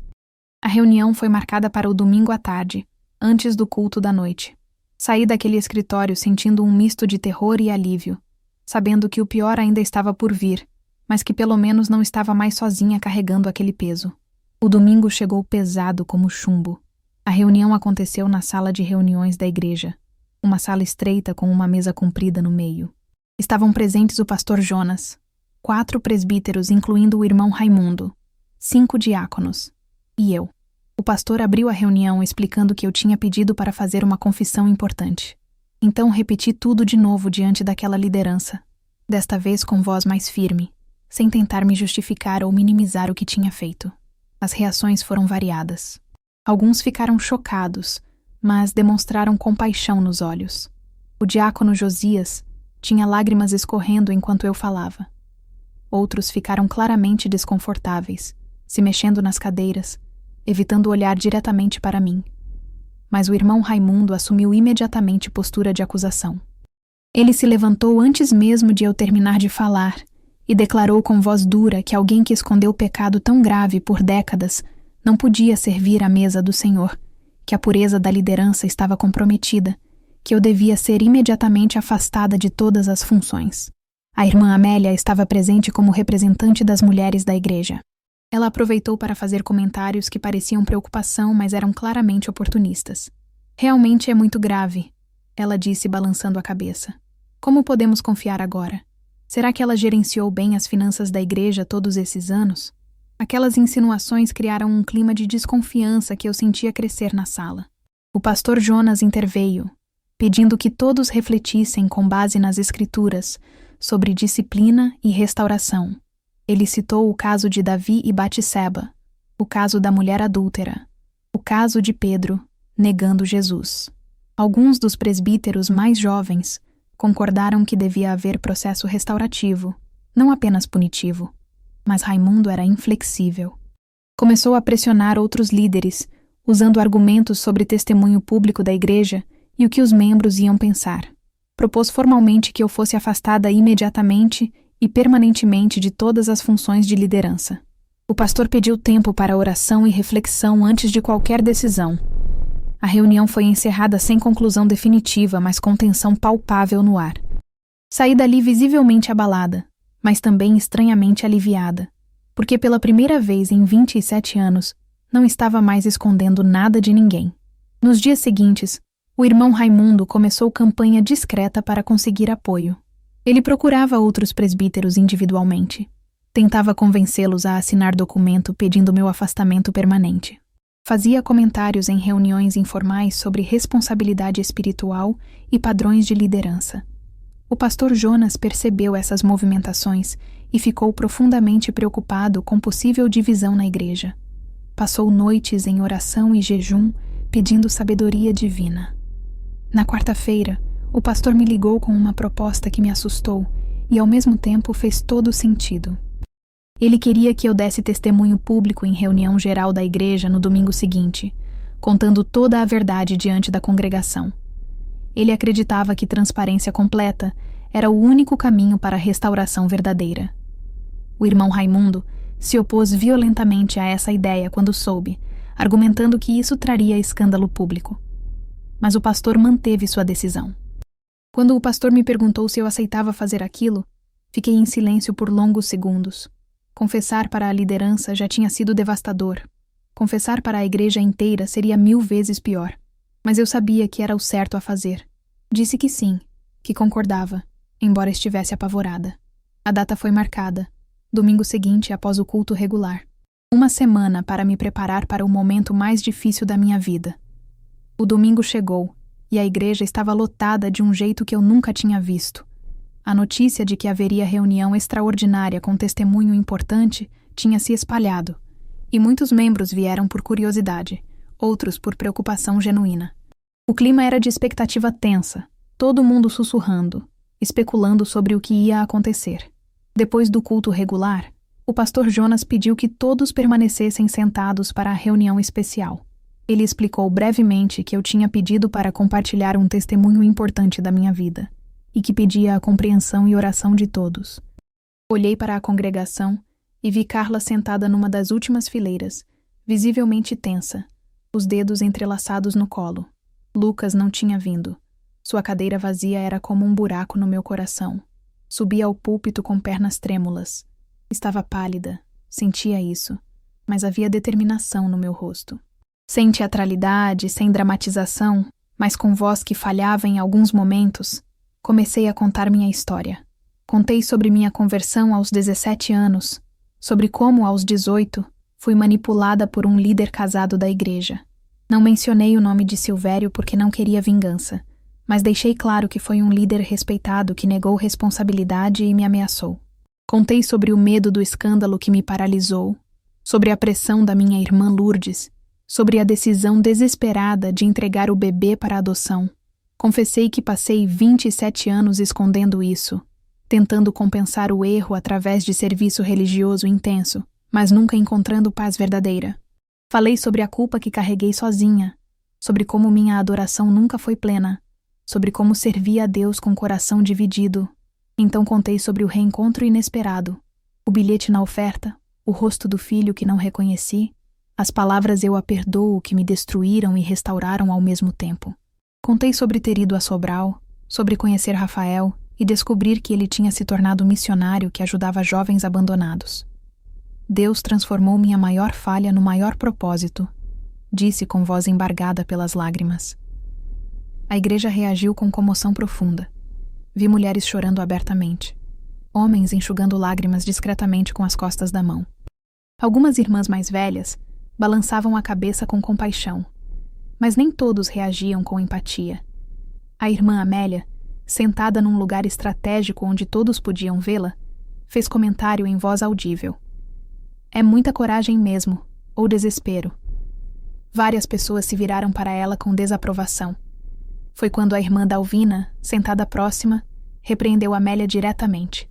A reunião foi marcada para o domingo à tarde, antes do culto da noite. Saí daquele escritório sentindo um misto de terror e alívio, sabendo que o pior ainda estava por vir, mas que pelo menos não estava mais sozinha carregando aquele peso. O domingo chegou pesado como chumbo. A reunião aconteceu na sala de reuniões da igreja, uma sala estreita com uma mesa comprida no meio. Estavam presentes o pastor Jonas, 4 presbíteros, incluindo o irmão Raimundo, 5 diáconos, e eu. O pastor abriu a reunião explicando que eu tinha pedido para fazer uma confissão importante. Então repeti tudo de novo diante daquela liderança, desta vez com voz mais firme, sem tentar me justificar ou minimizar o que tinha feito. As reações foram variadas. Alguns ficaram chocados, mas demonstraram compaixão nos olhos. O diácono Josias tinha lágrimas escorrendo enquanto eu falava. Outros ficaram claramente desconfortáveis, se mexendo nas cadeiras, evitando olhar diretamente para mim. Mas o irmão Raimundo assumiu imediatamente postura de acusação. Ele se levantou antes mesmo de eu terminar de falar e declarou com voz dura que alguém que escondeu pecado tão grave por décadas não podia servir à mesa do Senhor, que a pureza da liderança estava comprometida, que eu devia ser imediatamente afastada de todas as funções. A irmã Amélia estava presente como representante das mulheres da igreja. Ela aproveitou para fazer comentários que pareciam preocupação, mas eram claramente oportunistas. Realmente é muito grave, ela disse balançando a cabeça. Como podemos confiar agora? Será que ela gerenciou bem as finanças da igreja todos esses anos? Aquelas insinuações criaram um clima de desconfiança que eu sentia crescer na sala. O pastor Jonas interveio, pedindo que todos refletissem com base nas escrituras sobre disciplina e restauração. Ele citou o caso de Davi e Batseba, o caso da mulher adúltera, o caso de Pedro negando Jesus. Alguns dos presbíteros mais jovens concordaram que devia haver processo restaurativo, não apenas punitivo, mas Raimundo era inflexível. Começou a pressionar outros líderes, usando argumentos sobre testemunho público da igreja e o que os membros iam pensar. Propôs formalmente que eu fosse afastada imediatamente e permanentemente de todas as funções de liderança. O pastor pediu tempo para oração e reflexão antes de qualquer decisão. A reunião foi encerrada sem conclusão definitiva, mas com tensão palpável no ar. Saí dali visivelmente abalada, mas também estranhamente aliviada, porque pela primeira vez em 27 anos não estava mais escondendo nada de ninguém. Nos dias seguintes, o irmão Raimundo começou campanha discreta para conseguir apoio. Ele procurava outros presbíteros individualmente. Tentava convencê-los a assinar documento pedindo meu afastamento permanente. Fazia comentários em reuniões informais sobre responsabilidade espiritual e padrões de liderança. O pastor Jonas percebeu essas movimentações e ficou profundamente preocupado com possível divisão na igreja. Passou noites em oração e jejum, pedindo sabedoria divina. Na quarta-feira, o pastor me ligou com uma proposta que me assustou e, ao mesmo tempo, fez todo sentido. Ele queria que eu desse testemunho público em reunião geral da igreja no domingo seguinte, contando toda a verdade diante da congregação. Ele acreditava que transparência completa era o único caminho para a restauração verdadeira. O irmão Raimundo se opôs violentamente a essa ideia quando soube, argumentando que isso traria escândalo público. Mas o pastor manteve sua decisão. Quando o pastor me perguntou se eu aceitava fazer aquilo, fiquei em silêncio por longos segundos. Confessar para a liderança já tinha sido devastador. Confessar para a igreja inteira seria 1000 vezes pior. Mas eu sabia que era o certo a fazer. Disse que sim, que concordava, embora estivesse apavorada. A data foi marcada, domingo seguinte após o culto regular. Uma semana para me preparar para o momento mais difícil da minha vida. O domingo chegou, e a igreja estava lotada de um jeito que eu nunca tinha visto. A notícia de que haveria reunião extraordinária com testemunho importante tinha se espalhado, e muitos membros vieram por curiosidade, outros por preocupação genuína. O clima era de expectativa tensa, todo mundo sussurrando, especulando sobre o que ia acontecer. Depois do culto regular, o pastor Jonas pediu que todos permanecessem sentados para a reunião especial. Ele explicou brevemente que eu tinha pedido para compartilhar um testemunho importante da minha vida, e que pedia a compreensão e oração de todos. Olhei para a congregação e vi Carla sentada numa das últimas fileiras, visivelmente tensa, os dedos entrelaçados no colo. Lucas não tinha vindo. Sua cadeira vazia era como um buraco no meu coração. Subi ao púlpito com pernas trêmulas. Estava pálida, sentia isso, mas havia determinação no meu rosto. Sem teatralidade, sem dramatização, mas com voz que falhava em alguns momentos, comecei a contar minha história. Contei sobre minha conversão aos 17 anos, sobre como, aos 18, fui manipulada por um líder casado da igreja. Não mencionei o nome de Silvério porque não queria vingança, mas deixei claro que foi um líder respeitado que negou responsabilidade e me ameaçou. Contei sobre o medo do escândalo que me paralisou, sobre a pressão da minha irmã Lourdes, sobre a decisão desesperada de entregar o bebê para adoção. Confessei que passei 27 anos escondendo isso, tentando compensar o erro através de serviço religioso intenso, mas nunca encontrando paz verdadeira. Falei sobre a culpa que carreguei sozinha, sobre como minha adoração nunca foi plena, sobre como servia a Deus com o coração dividido. Então contei sobre o reencontro inesperado, o bilhete na oferta, o rosto do filho que não reconheci, as palavras "eu a perdoo" que me destruíram e restauraram ao mesmo tempo. Contei sobre ter ido a Sobral, sobre conhecer Rafael e descobrir que ele tinha se tornado missionário que ajudava jovens abandonados. Deus transformou minha maior falha no maior propósito, disse com voz embargada pelas lágrimas. A igreja reagiu com comoção profunda. Vi mulheres chorando abertamente, homens enxugando lágrimas discretamente com as costas da mão. Algumas irmãs mais velhas balançavam a cabeça com compaixão, mas nem todos reagiam com empatia. A irmã Amélia, sentada num lugar estratégico onde todos podiam vê-la, fez comentário em voz audível. É muita coragem mesmo, ou desespero. Várias pessoas se viraram para ela com desaprovação. Foi quando a irmã Dalvina, sentada próxima, repreendeu Amélia diretamente.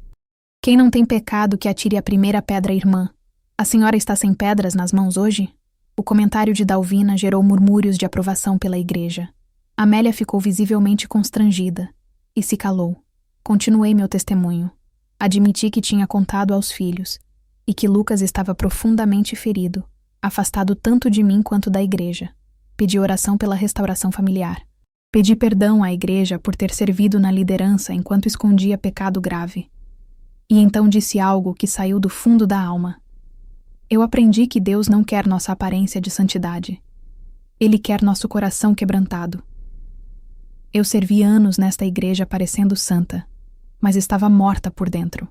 Quem não tem pecado que atire a primeira pedra, irmã? A senhora está sem pedras nas mãos hoje? O comentário de Dalvina gerou murmúrios de aprovação pela igreja. Amélia ficou visivelmente constrangida e se calou. Continuei meu testemunho. Admiti que tinha contado aos filhos e que Lucas estava profundamente ferido, afastado tanto de mim quanto da igreja. Pedi oração pela restauração familiar. Pedi perdão à igreja por ter servido na liderança enquanto escondia pecado grave. E então disse algo que saiu do fundo da alma. Eu aprendi que Deus não quer nossa aparência de santidade. Ele quer nosso coração quebrantado. Eu servi anos nesta igreja parecendo santa, mas estava morta por dentro.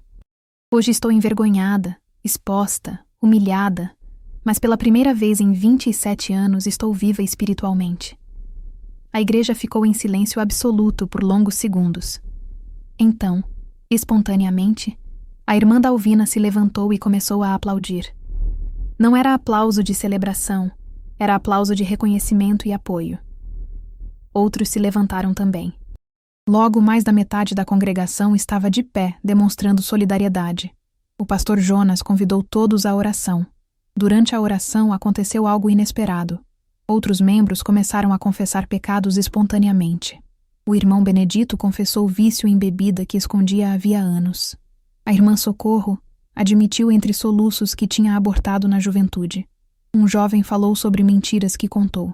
Hoje estou envergonhada, exposta, humilhada, mas pela primeira vez em 27 anos estou viva espiritualmente. A igreja ficou em silêncio absoluto por longos segundos. Então, espontaneamente, a irmã Dalvina se levantou e começou a aplaudir. Não era aplauso de celebração, era aplauso de reconhecimento e apoio. Outros se levantaram também. Logo, mais da metade da congregação estava de pé, demonstrando solidariedade. O pastor Jonas convidou todos à oração. Durante a oração aconteceu algo inesperado. Outros membros começaram a confessar pecados espontaneamente. O irmão Benedito confessou vício em bebida que escondia havia anos. A irmã Socorro admitiu entre soluços que tinha abortado na juventude. Um jovem falou sobre mentiras que contou.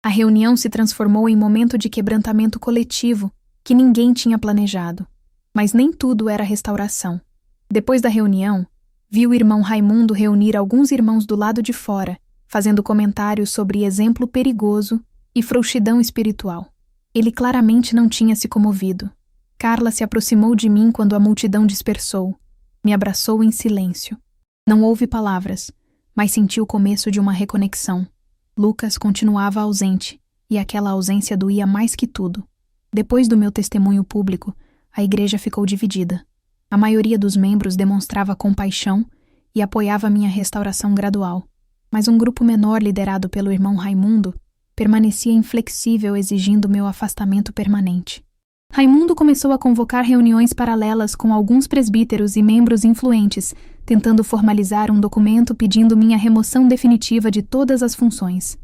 A reunião se transformou em momento de quebrantamento coletivo que ninguém tinha planejado. Mas nem tudo era restauração. Depois da reunião, vi o irmão Raimundo reunir alguns irmãos do lado de fora, fazendo comentários sobre exemplo perigoso e frouxidão espiritual. Ele claramente não tinha se comovido. Carla se aproximou de mim quando a multidão dispersou. Me abraçou em silêncio. Não houve palavras, mas senti o começo de uma reconexão. Lucas continuava ausente, e aquela ausência doía mais que tudo. Depois do meu testemunho público, a igreja ficou dividida. A maioria dos membros demonstrava compaixão e apoiava minha restauração gradual. Mas um grupo menor, liderado pelo irmão Raimundo, permanecia inflexível, exigindo meu afastamento permanente. Raimundo começou a convocar reuniões paralelas com alguns presbíteros e membros influentes, tentando formalizar um documento pedindo minha remoção definitiva de todas as funções.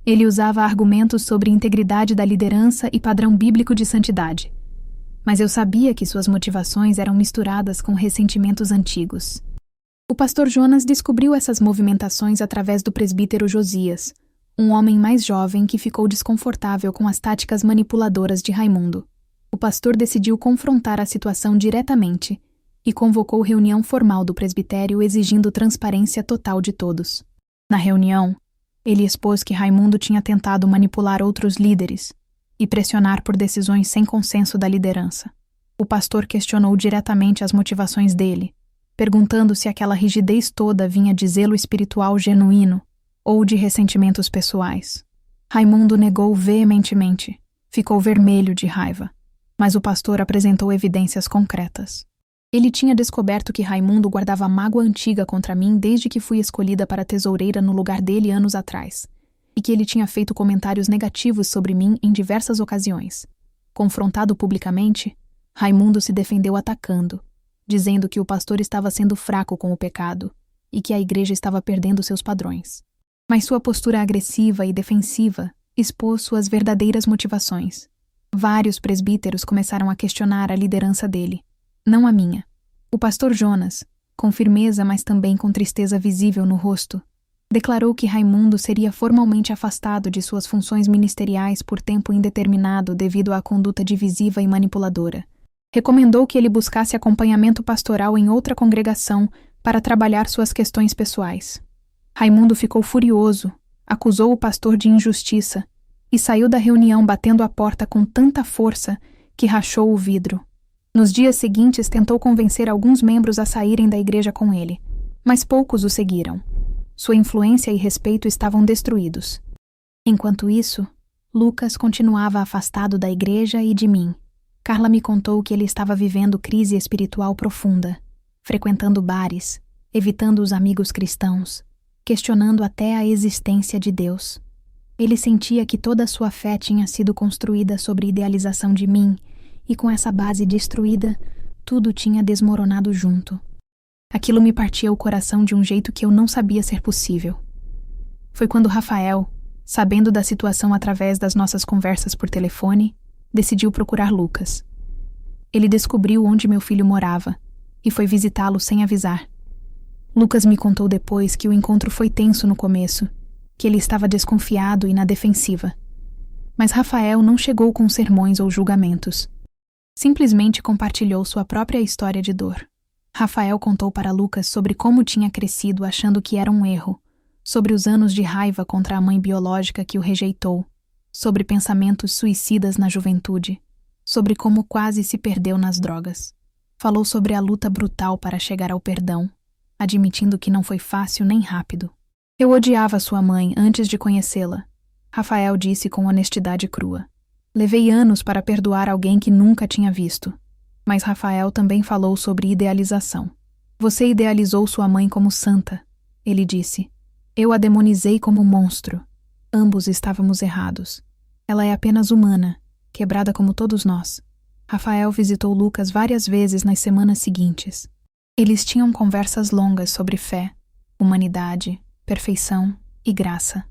Ele usava argumentos sobre integridade da liderança e padrão bíblico de santidade. Mas eu sabia que suas motivações eram misturadas com ressentimentos antigos. O pastor Jonas descobriu essas movimentações através do presbítero Josias, um homem mais jovem que ficou desconfortável com as táticas manipuladoras de Raimundo. O pastor decidiu confrontar a situação diretamente e convocou reunião formal do presbitério exigindo transparência total de todos. Na reunião, ele expôs que Raimundo tinha tentado manipular outros líderes e pressionar por decisões sem consenso da liderança. O pastor questionou diretamente as motivações dele, perguntando se aquela rigidez toda vinha de zelo espiritual genuíno ou de ressentimentos pessoais. Raimundo negou veementemente, ficou vermelho de raiva, mas o pastor apresentou evidências concretas. Ele tinha descoberto que Raimundo guardava mágoa antiga contra mim desde que fui escolhida para tesoureira no lugar dele anos atrás, e que ele tinha feito comentários negativos sobre mim em diversas ocasiões. Confrontado publicamente, Raimundo se defendeu atacando, dizendo que o pastor estava sendo fraco com o pecado e que a igreja estava perdendo seus padrões. Mas sua postura agressiva e defensiva expôs suas verdadeiras motivações. Vários presbíteros começaram a questionar a liderança dele, não a minha. O pastor Jonas, com firmeza mas também com tristeza visível no rosto, declarou que Raimundo seria formalmente afastado de suas funções ministeriais por tempo indeterminado devido à conduta divisiva e manipuladora. Recomendou que ele buscasse acompanhamento pastoral em outra congregação para trabalhar suas questões pessoais. Raimundo ficou furioso, acusou o pastor de injustiça e saiu da reunião batendo a porta com tanta força que rachou o vidro. Nos dias seguintes tentou convencer alguns membros a saírem da igreja com ele, mas poucos o seguiram. Sua influência e respeito estavam destruídos. Enquanto isso, Lucas continuava afastado da igreja e de mim. Carla me contou que ele estava vivendo crise espiritual profunda, frequentando bares, evitando os amigos cristãos, questionando até a existência de Deus. Ele sentia que toda a sua fé tinha sido construída sobre idealização de mim, e com essa base destruída, tudo tinha desmoronado junto. Aquilo me partia o coração de um jeito que eu não sabia ser possível. Foi quando Rafael, sabendo da situação através das nossas conversas por telefone, decidiu procurar Lucas. Ele descobriu onde meu filho morava e foi visitá-lo sem avisar. Lucas me contou depois que o encontro foi tenso no começo, que ele estava desconfiado e na defensiva. Mas Rafael não chegou com sermões ou julgamentos. Simplesmente compartilhou sua própria história de dor. Rafael contou para Lucas sobre como tinha crescido achando que era um erro, sobre os anos de raiva contra a mãe biológica que o rejeitou, sobre pensamentos suicidas na juventude, sobre como quase se perdeu nas drogas. Falou sobre a luta brutal para chegar ao perdão, admitindo que não foi fácil nem rápido. Eu odiava sua mãe antes de conhecê-la, Rafael disse com honestidade crua. Levei anos para perdoar alguém que nunca tinha visto. Mas Rafael também falou sobre idealização. Você idealizou sua mãe como santa, ele disse. Eu a demonizei como monstro. Ambos estávamos errados. Ela é apenas humana, quebrada como todos nós. Rafael visitou Lucas várias vezes nas semanas seguintes. Eles tinham conversas longas sobre fé, humanidade, perfeição e graça.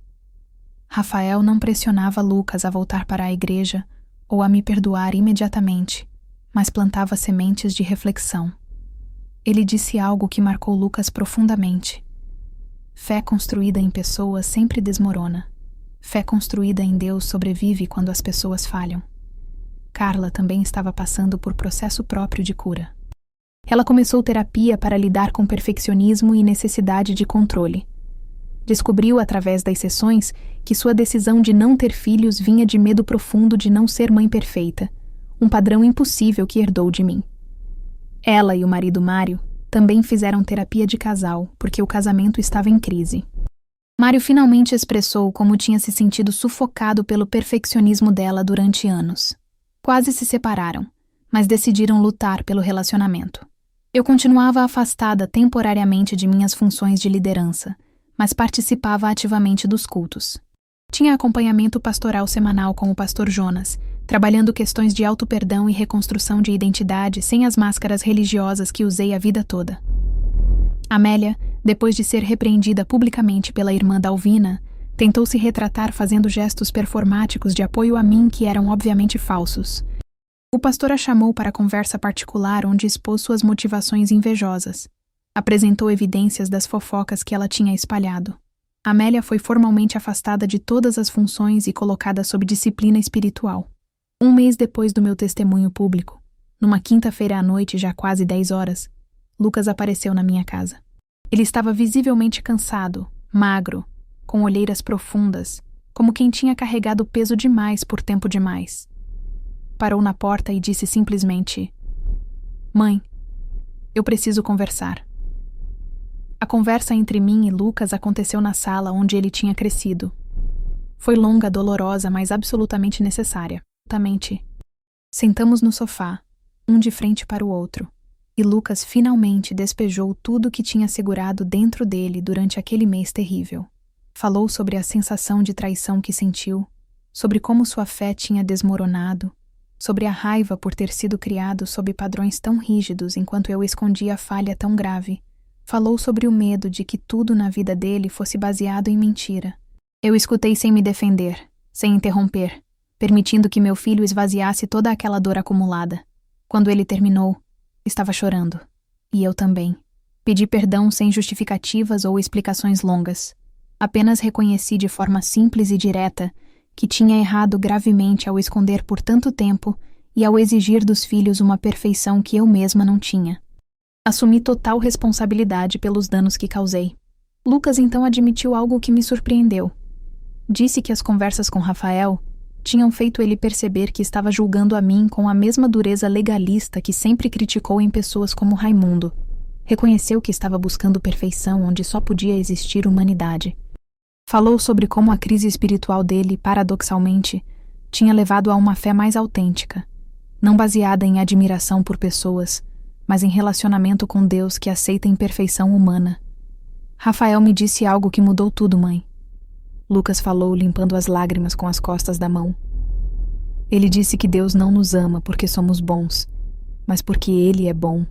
Rafael não pressionava Lucas a voltar para a igreja ou a me perdoar imediatamente, mas plantava sementes de reflexão. Ele disse algo que marcou Lucas profundamente. Fé construída em pessoas sempre desmorona. Fé construída em Deus sobrevive quando as pessoas falham. Carla também estava passando por processo próprio de cura. Ela começou terapia para lidar com perfeccionismo e necessidade de controle. Descobriu através das sessões que sua decisão de não ter filhos vinha de medo profundo de não ser mãe perfeita, um padrão impossível que herdou de mim. Ela e o marido Mário também fizeram terapia de casal porque o casamento estava em crise. Mário finalmente expressou como tinha se sentido sufocado pelo perfeccionismo dela durante anos. Quase se separaram, mas decidiram lutar pelo relacionamento. Eu continuava afastada temporariamente de minhas funções de liderança, mas participava ativamente dos cultos. Tinha acompanhamento pastoral semanal com o pastor Jonas, trabalhando questões de auto-perdão e reconstrução de identidade sem as máscaras religiosas que usei a vida toda. Amélia, depois de ser repreendida publicamente pela irmã Dalvina, tentou se retratar fazendo gestos performáticos de apoio a mim que eram obviamente falsos. O pastor a chamou para conversa particular onde expôs suas motivações invejosas. Apresentou evidências das fofocas que ela tinha espalhado. Amélia foi formalmente afastada de todas as funções e colocada sob disciplina espiritual. Um mês depois do meu testemunho público, numa quinta-feira à noite, já quase 10 horas, Lucas apareceu na minha casa. Ele estava visivelmente cansado, magro, com olheiras profundas, como quem tinha carregado peso demais por tempo demais. Parou na porta e disse simplesmente: "Mãe, eu preciso conversar." A conversa entre mim e Lucas aconteceu na sala onde ele tinha crescido. Foi longa, dolorosa, mas absolutamente necessária. Sentamos no sofá, um de frente para o outro, e Lucas finalmente despejou tudo que tinha segurado dentro dele durante aquele mês terrível. Falou sobre a sensação de traição que sentiu, sobre como sua fé tinha desmoronado, sobre a raiva por ter sido criado sob padrões tão rígidos enquanto eu escondia a falha tão grave. Falou sobre o medo de que tudo na vida dele fosse baseado em mentira. Eu escutei sem me defender, sem interromper, permitindo que meu filho esvaziasse toda aquela dor acumulada. Quando ele terminou, estava chorando. E eu também. Pedi perdão sem justificativas ou explicações longas. Apenas reconheci de forma simples e direta que tinha errado gravemente ao esconder por tanto tempo e ao exigir dos filhos uma perfeição que eu mesma não tinha. Assumi total responsabilidade pelos danos que causei. Lucas então admitiu algo que me surpreendeu. Disse que as conversas com Rafael tinham feito ele perceber que estava julgando a mim com a mesma dureza legalista que sempre criticou em pessoas como Raimundo. Reconheceu que estava buscando perfeição onde só podia existir humanidade. Falou sobre como a crise espiritual dele, paradoxalmente, tinha levado a uma fé mais autêntica, não baseada em admiração por pessoas, mas em relacionamento com Deus que aceita a imperfeição humana. Rafael me disse algo que mudou tudo, mãe. Lucas falou, limpando as lágrimas com as costas da mão. Ele disse que Deus não nos ama porque somos bons, mas porque Ele é bom.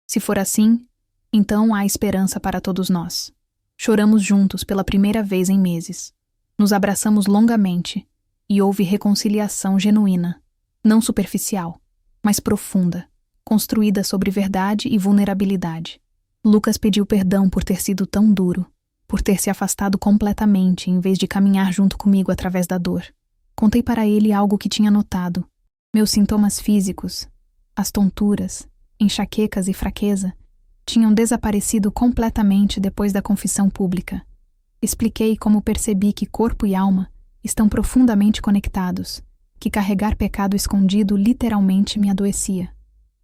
Se for assim, então há esperança para todos nós. Choramos juntos pela primeira vez em meses. Nos abraçamos longamente e houve reconciliação genuína, não superficial, mas profunda, construída sobre verdade e vulnerabilidade. Lucas pediu perdão por ter sido tão duro, por ter se afastado completamente em vez de caminhar junto comigo através da dor. Contei para ele algo que tinha notado. Meus sintomas físicos, as tonturas, enxaquecas e fraqueza, tinham desaparecido completamente depois da confissão pública. Expliquei como percebi que corpo e alma estão profundamente conectados, que carregar pecado escondido literalmente me adoecia.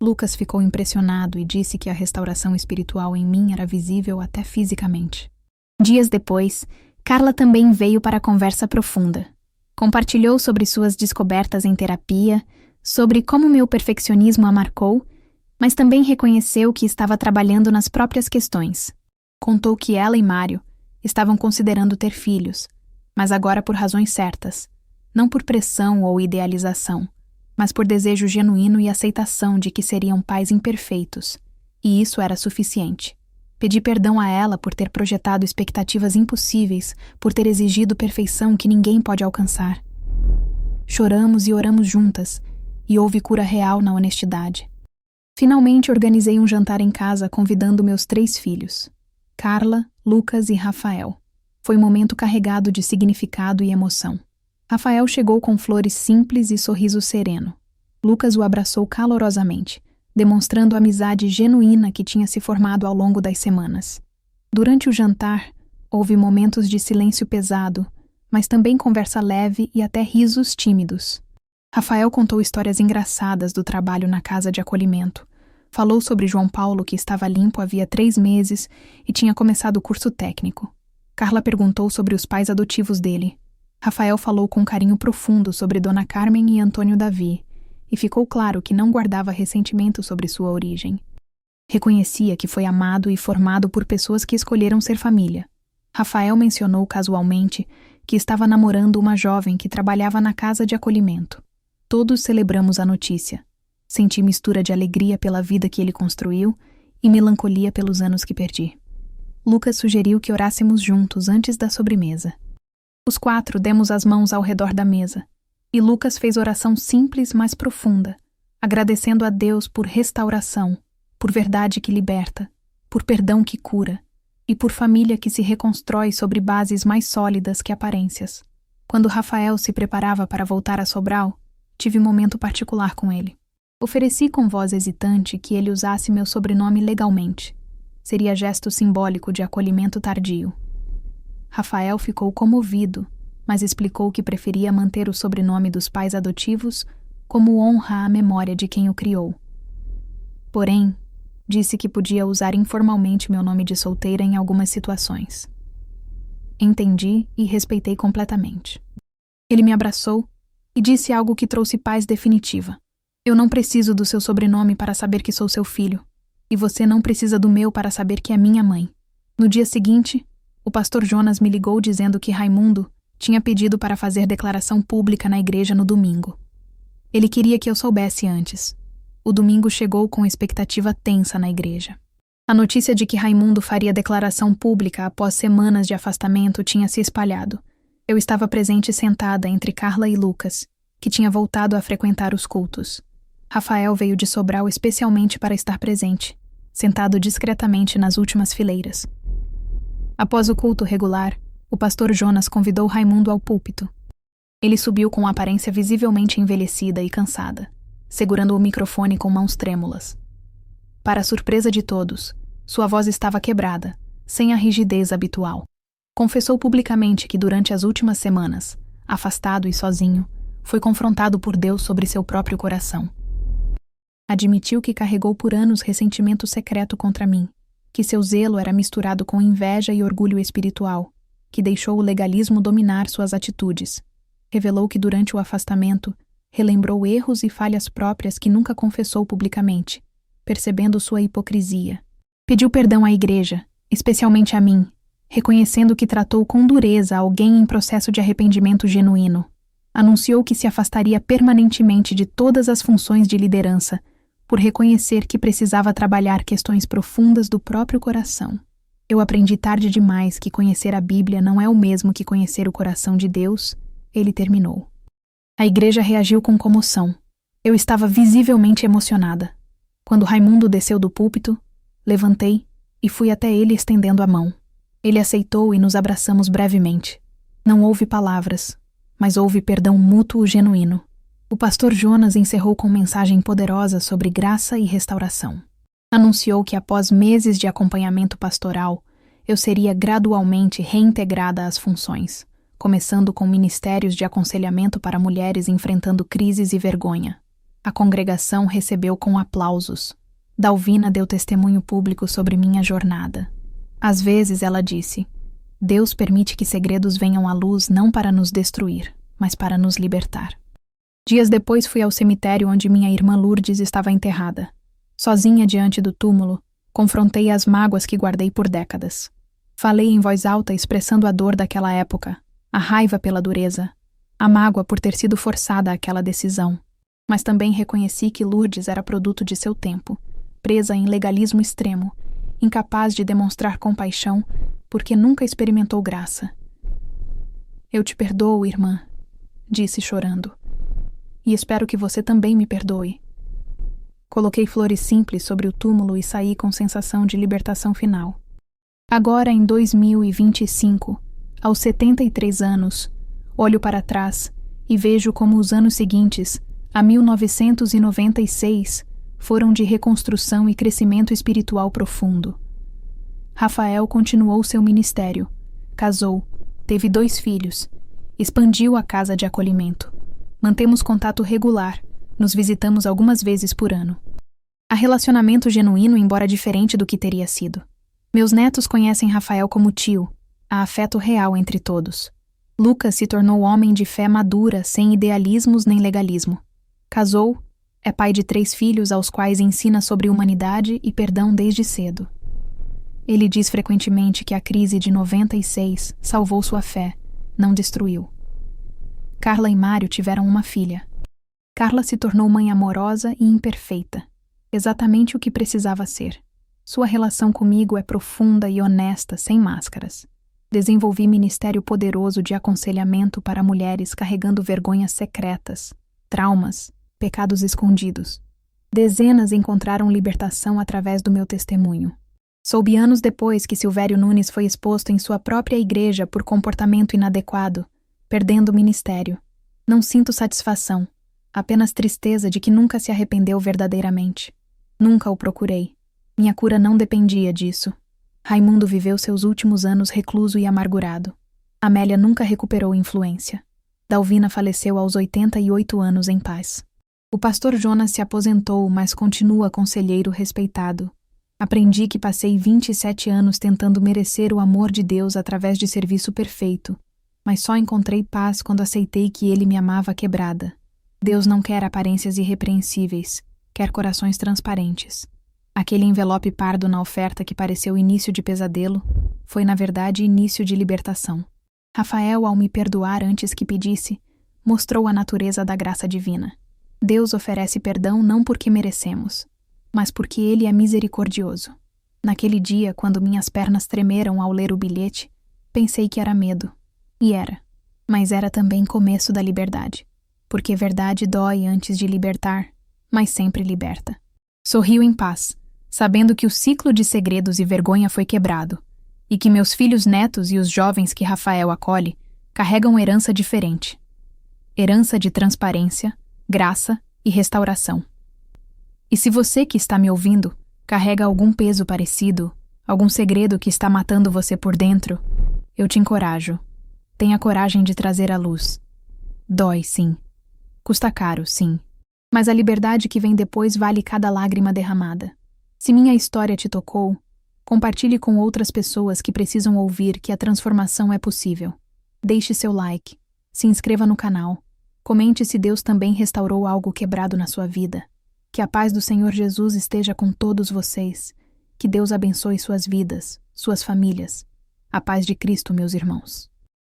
Lucas ficou impressionado e disse que a restauração espiritual em mim era visível até fisicamente. Dias depois, Carla também veio para a conversa profunda. Compartilhou sobre suas descobertas em terapia, sobre como meu perfeccionismo a marcou, mas também reconheceu que estava trabalhando nas próprias questões. Contou que ela e Mário estavam considerando ter filhos, mas agora por razões certas, não por pressão ou idealização, mas por desejo genuíno e aceitação de que seriam pais imperfeitos, e isso era suficiente. Pedi perdão a ela por ter projetado expectativas impossíveis, por ter exigido perfeição que ninguém pode alcançar. Choramos e oramos juntas, e houve cura real na honestidade. Finalmente organizei um jantar em casa convidando meus 3 filhos. Carla, Lucas e Rafael. Foi um momento carregado de significado e emoção. Rafael chegou com flores simples e sorriso sereno. Lucas o abraçou calorosamente, demonstrando a amizade genuína que tinha se formado ao longo das semanas. Durante o jantar, houve momentos de silêncio pesado, mas também conversa leve e até risos tímidos. Rafael contou histórias engraçadas do trabalho na casa de acolhimento. Falou sobre João Paulo, que estava limpo havia 3 meses e tinha começado o curso técnico. Carla perguntou sobre os pais adotivos dele. Rafael falou com carinho profundo sobre Dona Carmen e Antônio Davi, e ficou claro que não guardava ressentimento sobre sua origem. Reconhecia que foi amado e formado por pessoas que escolheram ser família. Rafael mencionou casualmente que estava namorando uma jovem que trabalhava na casa de acolhimento. Todos celebramos a notícia. Senti mistura de alegria pela vida que ele construiu e melancolia pelos anos que perdi. Lucas sugeriu que orássemos juntos antes da sobremesa. Os 4 demos as mãos ao redor da mesa, e Lucas fez oração simples, mas profunda, agradecendo a Deus por restauração, por verdade que liberta, por perdão que cura, e por família que se reconstrói sobre bases mais sólidas que aparências. Quando Rafael se preparava para voltar a Sobral, tive um momento particular com ele. Ofereci com voz hesitante que ele usasse meu sobrenome legalmente. Seria gesto simbólico de acolhimento tardio. Rafael ficou comovido, mas explicou que preferia manter o sobrenome dos pais adotivos como honra à memória de quem o criou. Porém, disse que podia usar informalmente meu nome de solteira em algumas situações. Entendi e respeitei completamente. Ele me abraçou e disse algo que trouxe paz definitiva. Eu não preciso do seu sobrenome para saber que sou seu filho, e você não precisa do meu para saber que é minha mãe. No dia seguinte, o pastor Jonas me ligou dizendo que Raimundo tinha pedido para fazer declaração pública na igreja no domingo. Ele queria que eu soubesse antes. O domingo chegou com expectativa tensa na igreja. A notícia de que Raimundo faria declaração pública após semanas de afastamento tinha se espalhado. Eu estava presente sentada entre Carla e Lucas, que tinha voltado a frequentar os cultos. Rafael veio de Sobral especialmente para estar presente, sentado discretamente nas últimas fileiras. Após o culto regular, o pastor Jonas convidou Raimundo ao púlpito. Ele subiu com aparência visivelmente envelhecida e cansada, segurando o microfone com mãos trêmulas. Para surpresa de todos, sua voz estava quebrada, sem a rigidez habitual. Confessou publicamente que durante as últimas semanas, afastado e sozinho, foi confrontado por Deus sobre seu próprio coração. Admitiu que carregou por anos ressentimento secreto contra mim, que seu zelo era misturado com inveja e orgulho espiritual, que deixou o legalismo dominar suas atitudes. Revelou que durante o afastamento, relembrou erros e falhas próprias que nunca confessou publicamente, percebendo sua hipocrisia. Pediu perdão à igreja, especialmente a mim, reconhecendo que tratou com dureza alguém em processo de arrependimento genuíno. Anunciou que se afastaria permanentemente de todas as funções de liderança, por reconhecer que precisava trabalhar questões profundas do próprio coração. Eu aprendi tarde demais que conhecer a Bíblia não é o mesmo que conhecer o coração de Deus, ele terminou. A igreja reagiu com comoção. Eu estava visivelmente emocionada. Quando Raimundo desceu do púlpito, levantei e fui até ele estendendo a mão. Ele aceitou e nos abraçamos brevemente. Não houve palavras, mas houve perdão mútuo genuíno. O pastor Jonas encerrou com mensagem poderosa sobre graça e restauração. Anunciou que após meses de acompanhamento pastoral, eu seria gradualmente reintegrada às funções, começando com ministérios de aconselhamento para mulheres enfrentando crises e vergonha. A congregação recebeu com aplausos. Dalvina deu testemunho público sobre minha jornada. Às vezes ela disse: Deus permite que segredos venham à luz não para nos destruir, mas para nos libertar. Dias depois fui ao cemitério onde minha irmã Lourdes estava enterrada. Sozinha diante do túmulo, confrontei as mágoas que guardei por décadas. Falei em voz alta expressando a dor daquela época, a raiva pela dureza, a mágoa por ter sido forçada àquela decisão. Mas também reconheci que Lourdes era produto de seu tempo, presa em legalismo extremo, incapaz de demonstrar compaixão porque nunca experimentou graça. Eu te perdoo, irmã, disse chorando. E espero que você também me perdoe. Coloquei flores simples sobre o túmulo e saí com sensação de libertação final. Agora, em 2025, aos 73 anos, olho para trás e vejo como os anos seguintes, a 1996, foram de reconstrução e crescimento espiritual profundo. Rafael continuou seu ministério, casou, teve 2 filhos, expandiu a casa de acolhimento. Mantemos contato regular, nos visitamos algumas vezes por ano. Há relacionamento genuíno, embora diferente do que teria sido. Meus netos conhecem Rafael como tio, há afeto real entre todos. Lucas se tornou homem de fé madura, sem idealismos nem legalismo. Casou, é pai de 3 filhos aos quais ensina sobre humanidade e perdão desde cedo. Ele diz frequentemente que a crise de 96 salvou sua fé, não destruiu. Carla e Mário tiveram uma filha. Carla se tornou mãe amorosa e imperfeita, exatamente o que precisava ser. Sua relação comigo é profunda e honesta, sem máscaras. Desenvolvi ministério poderoso de aconselhamento para mulheres carregando vergonhas secretas, traumas, pecados escondidos. Dezenas encontraram libertação através do meu testemunho. Soube anos depois que Silvério Nunes foi exposto em sua própria igreja por comportamento inadequado, perdendo o ministério. Não sinto satisfação, apenas tristeza de que nunca se arrependeu verdadeiramente. Nunca o procurei. Minha cura não dependia disso. Raimundo viveu seus últimos anos recluso e amargurado. Amélia nunca recuperou influência. Dalvina faleceu aos 88 anos em paz. O pastor Jonas se aposentou, mas continua conselheiro respeitado. Aprendi que passei 27 anos tentando merecer o amor de Deus através de serviço perfeito, mas só encontrei paz quando aceitei que Ele me amava quebrada. Deus não quer aparências irrepreensíveis, quer corações transparentes. Aquele envelope pardo na oferta que pareceu início de pesadelo, foi na verdade início de libertação. Rafael, ao me perdoar antes que pedisse, mostrou a natureza da graça divina. Deus oferece perdão não porque merecemos, mas porque Ele é misericordioso. Naquele dia, quando minhas pernas tremeram ao ler o bilhete, pensei que era medo. E era. Mas era também começo da liberdade. Porque verdade dói antes de libertar, mas sempre liberta. Sorriu em paz, sabendo que o ciclo de segredos e vergonha foi quebrado, e que meus filhos netos e os jovens que Rafael acolhe carregam herança diferente. Herança de transparência, graça e restauração. E se você que está me ouvindo carrega algum peso parecido, algum segredo que está matando você por dentro, eu te encorajo. Tenha coragem de trazer à luz. Dói, sim. Custa caro, sim. Mas a liberdade que vem depois vale cada lágrima derramada. Se minha história te tocou, compartilhe com outras pessoas que precisam ouvir que a transformação é possível. Deixe seu like, se inscreva no canal, comente se Deus também restaurou algo quebrado na sua vida. Que a paz do Senhor Jesus esteja com todos vocês. Que Deus abençoe suas vidas, suas famílias. A paz de Cristo, meus irmãos.